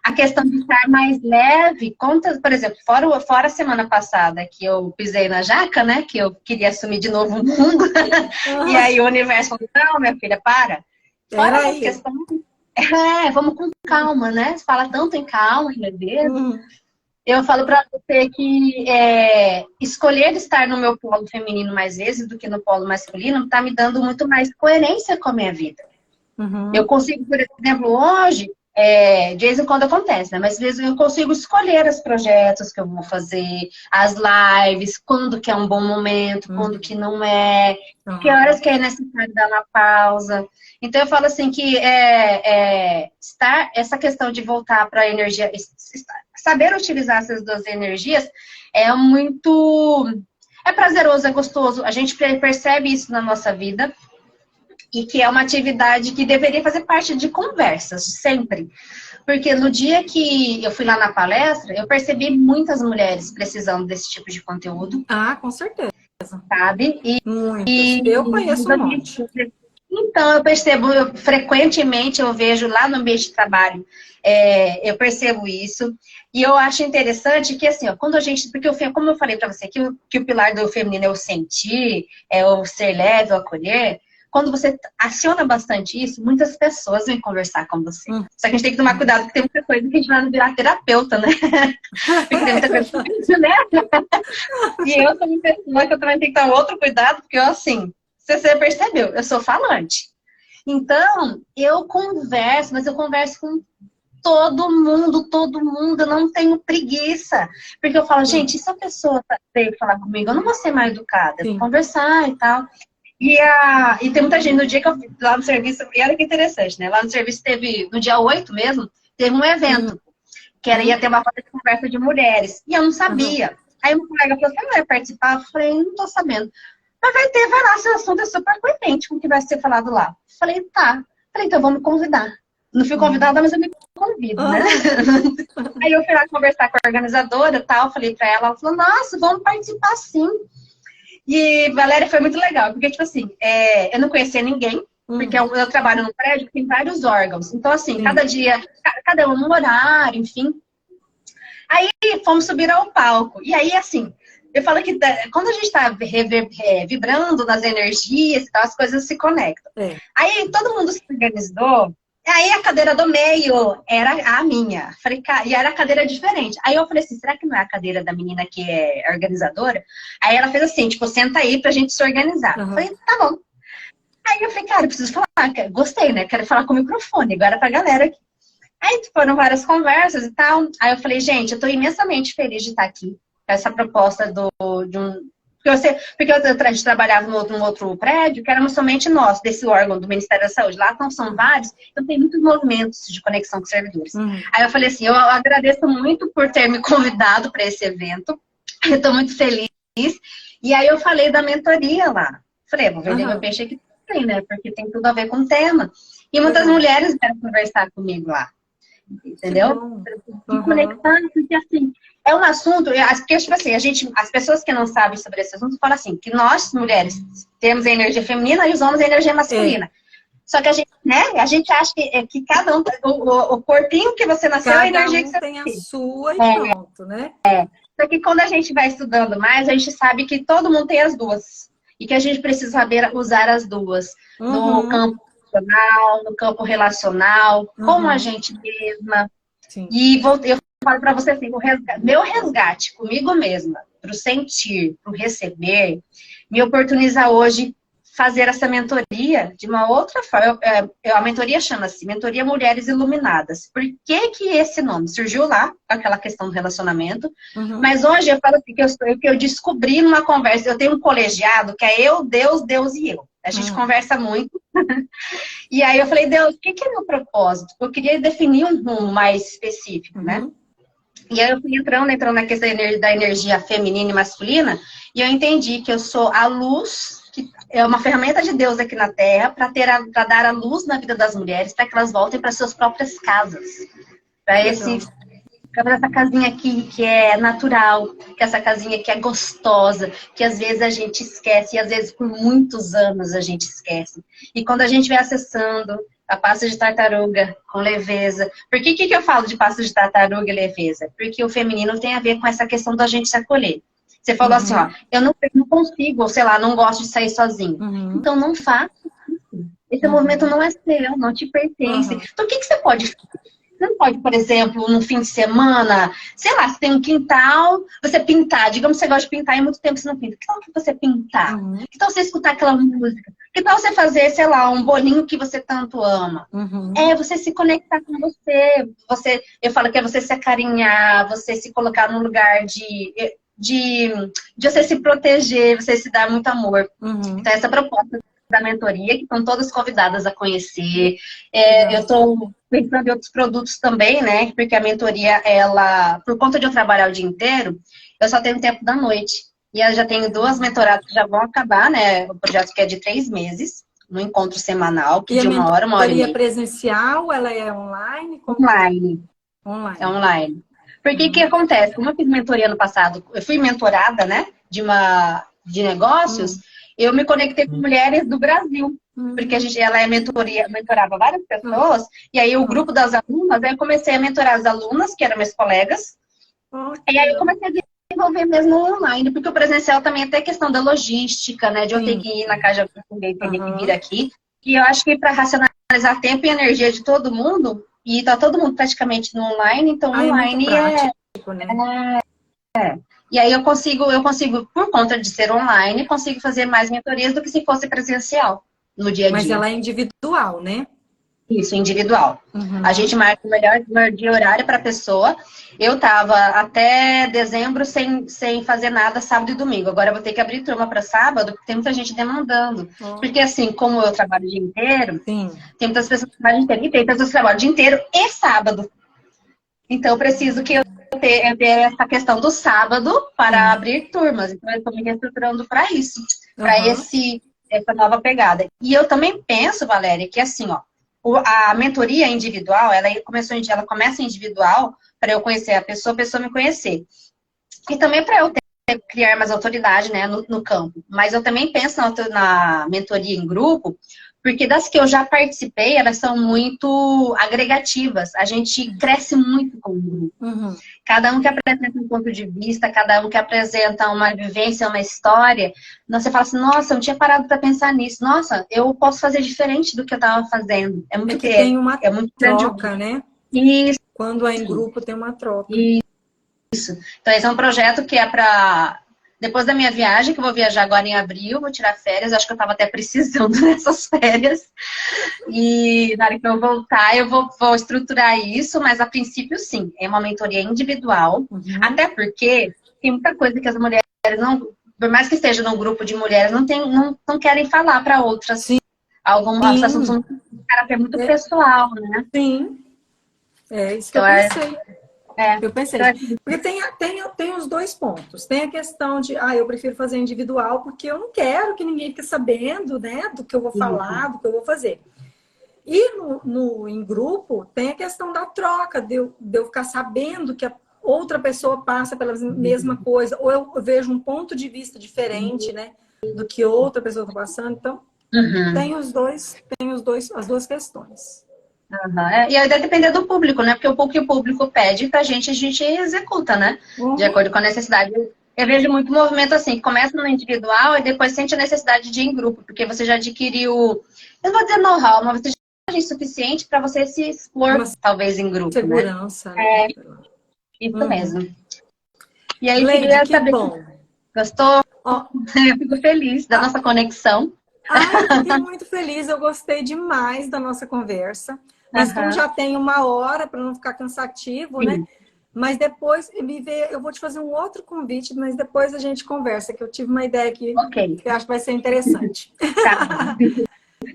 S2: A questão de estar mais leve, conta, por exemplo, fora a semana passada que eu pisei na jaca, né? Que eu queria assumir de novo o mundo. E aí o universo falou, não, minha filha, para. Fora essa questão, vamos com calma, né? Você fala tanto em calma, meu Deus. Eu falo pra você que escolher estar no meu polo feminino mais vezes do que no polo masculino tá me dando muito mais coerência com a minha vida. Eu consigo, por exemplo, hoje, de vez em quando acontece, né? Mas às vezes eu consigo escolher os projetos que eu vou fazer, as lives, quando que é um bom momento, quando que não é, que horas que é necessário dar uma pausa. Então eu falo assim que essa questão de voltar para a energia, saber utilizar essas duas energias é muito... É prazeroso, é gostoso. A gente percebe isso na nossa vida. E que é uma atividade que deveria fazer parte de conversas, sempre. Porque no dia que eu fui lá na palestra, eu percebi muitas mulheres precisando desse tipo de conteúdo.
S1: Ah, com certeza.
S2: Sabe?
S1: Muitas. Eu conheço um monte.
S2: Então, eu percebo, frequentemente eu vejo lá no ambiente de trabalho, eu percebo isso. E eu acho interessante que, assim, ó, quando a gente... Porque, como eu falei pra você, que o pilar do feminino é o sentir, é o ser leve, o acolher... Quando você aciona bastante isso, muitas pessoas vêm conversar com você. Só que a gente tem que tomar cuidado, porque tem muita coisa que a gente vai virar terapeuta, né? Porque tem muita coisa, né? E eu sou uma pessoa que eu também tenho que dar outro cuidado, porque eu, assim, você percebeu, eu sou falante. Então, eu converso, mas eu converso com todo mundo, eu não tenho preguiça. Porque eu falo, gente, se a pessoa veio falar comigo, eu não vou ser mais educada, eu vou conversar e tal. E tem muita gente, no dia que eu fui lá no serviço, e olha que interessante, né? Lá no serviço teve, no dia 8 mesmo, teve um evento, que ia ter uma roda de conversa de mulheres, e eu não sabia. Aí um colega falou, você não vai participar? Eu falei, não tô sabendo. Mas vai lá, seu assunto é super coerente com o que vai ser falado lá. Eu falei, tá. Falei, então vamos me convidar. Não fui convidada, mas eu me convido, né? Aí eu fui lá conversar com a organizadora e tal, falei pra ela, ela falou, nossa, vamos participar sim. E, Valéria, foi muito legal, porque, tipo assim, eu não conhecia ninguém, porque eu trabalho num prédio que tem vários órgãos. Então, assim, cada dia, cada um no horário, enfim. Aí, fomos subir ao palco. E aí, assim, eu falo que quando a gente tá vibrando nas energias e tal, as coisas se conectam. Aí, todo mundo se organizou. Aí a cadeira do meio era a minha. Falei, e era a cadeira diferente. Aí eu falei assim, será que não é a cadeira da menina que é organizadora? Aí ela fez assim, tipo, senta aí pra gente se organizar. Eu falei, tá bom. Aí eu falei, cara, eu preciso falar. Gostei, né? Quero falar com o microfone, agora pra galera aqui. Aí foram várias conversas e tal. Aí eu falei, gente, eu tô imensamente feliz de estar aqui. Com essa proposta de um... Porque a gente trabalhava num outro prédio, que éramos somente nós, desse órgão do Ministério da Saúde. Lá não são vários, então tem muitos movimentos de conexão com servidores. Aí eu falei assim, eu agradeço muito por ter me convidado para esse evento. Eu estou muito feliz. E aí eu falei da mentoria lá. Falei, vou vender meu peixe aqui também, né? Porque tem tudo a ver com o tema. E muitas mulheres vieram conversar comigo lá. Entendeu? E conectando, porque assim, é um assunto, porque, tipo assim, as pessoas que não sabem sobre esse assunto falam assim, que nós, mulheres, temos a energia feminina e os homens a energia masculina. Só que a gente, né, a gente acha que cada um, o corpinho que você nasceu, a energia que você
S1: tem a sua e pronto, né?
S2: Só que quando a gente vai estudando mais, a gente sabe que todo mundo tem as duas. E que a gente precisa saber usar as duas. No campo profissional, no campo relacional, com a gente mesma. Sim. E eu falo para você assim, meu resgate comigo mesma, para o sentir, para o receber, me oportuniza hoje fazer essa mentoria de uma outra forma. A mentoria chama-se Mentoria Mulheres Iluminadas. Por que esse nome? Surgiu lá, com aquela questão do relacionamento. Mas hoje eu falo assim, que eu descobri numa conversa. Eu tenho um colegiado que é eu, Deus e eu. A gente conversa muito. E aí eu falei, Deus, o que que é meu propósito? Eu queria definir um rumo mais específico, né? E aí eu fui entrando na questão da energia feminina e masculina, e eu entendi que eu sou a luz, que é uma ferramenta de Deus aqui na Terra, para dar a luz na vida das mulheres, para que elas voltem para suas próprias casas. Para essa casinha aqui que é natural, que essa casinha que é gostosa, que às vezes a gente esquece, e às vezes por muitos anos a gente esquece. E quando a gente vai acessando a pasta de tartaruga com leveza. Por que eu falo de pasta de tartaruga e leveza? Porque o feminino tem a ver com essa questão da gente se acolher. Você falou assim, ó, eu não consigo, ou sei lá, não gosto de sair sozinho. Então não faça isso. Esse movimento não é seu, não te pertence. Então o que você pode fazer? Você não pode, por exemplo, no fim de semana, sei lá, você tem um quintal, você pintar, digamos que você gosta de pintar e há muito tempo você não pinta. Que tal que você pintar? Que tal você escutar aquela música? Que tal você fazer, sei lá, um bolinho que você tanto ama? É você se conectar com você. Eu falo que é você se acarinhar, você se colocar num lugar de você se proteger, você se dar muito amor. Então, essa proposta da mentoria, que estão todas convidadas a conhecer. Eu estou pensando em outros produtos também, né? Porque a mentoria, ela, por conta de eu trabalhar o dia inteiro, eu só tenho tempo da noite. E eu já tenho 2 mentoradas que já vão acabar, né? O projeto que é de 3 meses, no encontro semanal, que de 1 hora, 1 hora e meia.
S1: É presencial? Ela é online?
S2: Online.
S1: Online.
S2: É online. Porque o que acontece? Como eu fiz mentoria no passado, eu fui mentorada, né? De negócios, eu me conectei com mulheres do Brasil. Porque ela mentorava várias pessoas, e aí o grupo das alunas, aí eu comecei a mentorar as alunas, que eram meus colegas, e aí eu comecei a desenvolver mesmo online, porque o presencial também tem a questão da logística, né, de eu ter que ir na casa de alguém, ter que vir aqui, e eu acho que para racionalizar tempo e energia de todo mundo, e tá todo mundo praticamente no online, então online
S1: prático, né?
S2: E aí eu consigo, por conta de ser online, consigo fazer mais mentorias do que se fosse presencial no dia a dia.
S1: Mas ela é individual, né?
S2: Isso, individual. A gente marca o melhor dia horário para a pessoa. Eu estava até dezembro sem fazer nada sábado e domingo. Agora eu vou ter que abrir turma para sábado, porque tem muita gente demandando. Porque assim, como eu trabalho o dia inteiro, tem muitas pessoas que trabalham o dia inteiro, e tem pessoas que trabalham o dia inteiro e sábado. Então eu preciso que eu ter essa questão do sábado para abrir turmas. Então eu estou me reestruturando para isso, para essa nova pegada. E eu também penso, Valéria, que assim, ó, a mentoria individual, ela começa individual para eu conhecer a pessoa me conhecer. E também para eu criar mais autoridade, né, no campo. Mas eu também penso na mentoria em grupo, porque das que eu já participei, elas são muito agregativas. A gente cresce muito com o grupo. Cada um que apresenta um ponto de vista, cada um que apresenta uma vivência, uma história. Você fala assim, nossa, eu não tinha parado para pensar nisso. Nossa, eu posso fazer diferente do que eu estava fazendo. É muito
S1: tem uma
S2: muito
S1: troca, né?
S2: Isso.
S1: Quando é em grupo, tem uma troca.
S2: Isso. Então, esse é um projeto que é para... Depois da minha viagem, que eu vou viajar agora em abril, vou tirar férias, acho que eu estava até precisando dessas férias. E na hora que eu voltar, eu vou estruturar isso, mas a princípio, sim, é uma mentoria individual. Até porque tem muita coisa que as mulheres não... Por mais que esteja num grupo de mulheres, não querem falar para outras. Alguns assuntos são de caráter muito pessoal, né?
S1: Sim. É isso que eu pensei. Eu pensei. Porque tem os 2 pontos. Tem a questão de, eu prefiro fazer individual porque eu não quero que ninguém fique sabendo, né, do que eu vou falar, do que eu vou fazer. E em grupo, tem a questão da troca, de eu ficar sabendo que a outra pessoa passa pela mesma coisa, ou eu vejo um ponto de vista diferente, né, do que outra pessoa está passando. Então, tem as 2 questões.
S2: E aí vai depender do público, né? Porque o que o público pede pra gente, a gente executa, né? De acordo com a necessidade. Eu vejo muito movimento assim, que começa no individual e depois sente a necessidade de ir em grupo, porque você já adquiriu, eu não vou dizer know-how, mas você já tem suficiente para você se expor, talvez, em grupo,
S1: segurança,
S2: né? Isso mesmo. E aí,
S1: Leide,
S2: queria
S1: que
S2: saber...
S1: bom.
S2: Gostou? Eu fico feliz da nossa conexão.
S1: Eu fiquei muito feliz, eu gostei demais da nossa conversa. Mas como já tem 1 hora, para não ficar cansativo, né? Mas depois, eu vou te fazer um outro convite, mas depois a gente conversa, que eu tive uma ideia aqui que eu acho que vai ser interessante.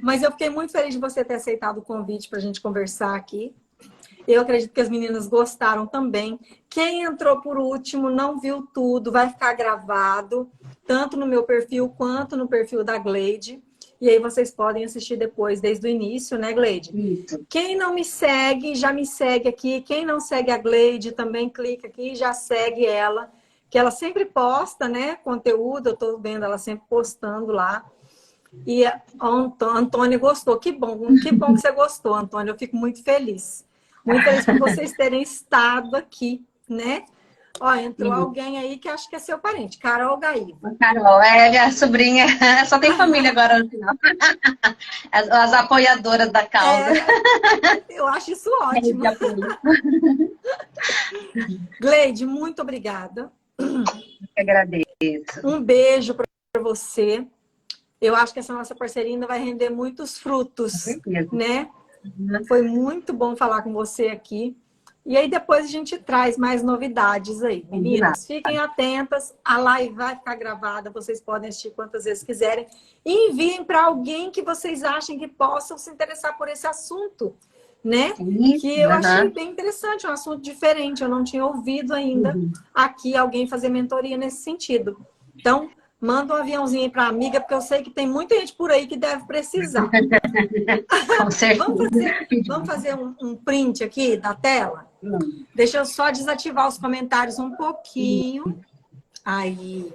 S1: Mas eu fiquei muito feliz de você ter aceitado o convite para a gente conversar aqui. Eu acredito que as meninas gostaram também. Quem entrou por último não viu tudo, vai ficar gravado, tanto no meu perfil quanto no perfil da Gleide. E aí vocês podem assistir depois, desde o início, né, Gleide?
S2: Isso.
S1: Quem não me segue, já me segue aqui. Quem não segue a Gleide, também clica aqui e já segue ela. Que ela sempre posta, né, conteúdo. Eu estou vendo ela sempre postando lá. E a Antônia gostou. Que bom que você gostou, Antônia. Eu fico muito feliz. Muito feliz por vocês terem estado aqui, né? Ó, entrou alguém aí que acho que é seu parente, Carol Gaíva.
S2: Carol, é minha sobrinha. Só tem família agora no final. As apoiadoras da causa.
S1: Eu acho isso ótimo. Gleide, muito obrigada.
S2: Eu que agradeço.
S1: Um beijo para você. Eu acho que essa nossa parceria ainda vai render muitos frutos, né? Foi muito bom falar com você aqui. E aí depois a gente traz mais novidades aí. Meninas, fiquem atentas. A live vai ficar gravada. Vocês podem assistir quantas vezes quiserem. E enviem para alguém que vocês achem que possam se interessar por esse assunto, né? Que eu achei bem interessante, um assunto diferente. Eu não tinha ouvido ainda aqui alguém fazer mentoria nesse sentido. Então, manda um aviãozinho aí para a amiga, porque eu sei que tem muita gente por aí que deve precisar.
S2: Com certeza.
S1: Vamos fazer um print aqui da tela? Deixa eu só desativar os comentários um pouquinho. Aí.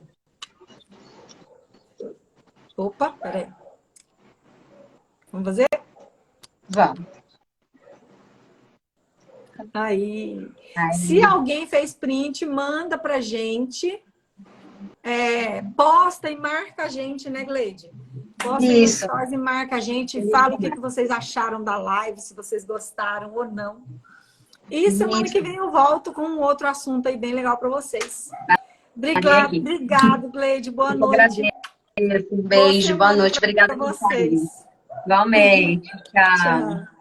S1: Opa, peraí. Vamos fazer?
S2: Vamos.
S1: Aí. Se alguém fez print, manda pra gente. Posta e marca a gente, né, Gleide? Posta
S2: Isso.
S1: E marca a gente e fala o que vocês acharam da live, se vocês gostaram ou não. E semana que vem eu volto com um outro assunto aí bem legal para vocês. Obrigado, Gleide. Boa noite.
S2: Um beijo, boa noite. Obrigada
S1: por vocês.
S2: Igualmente. Tchau.
S1: Tchau.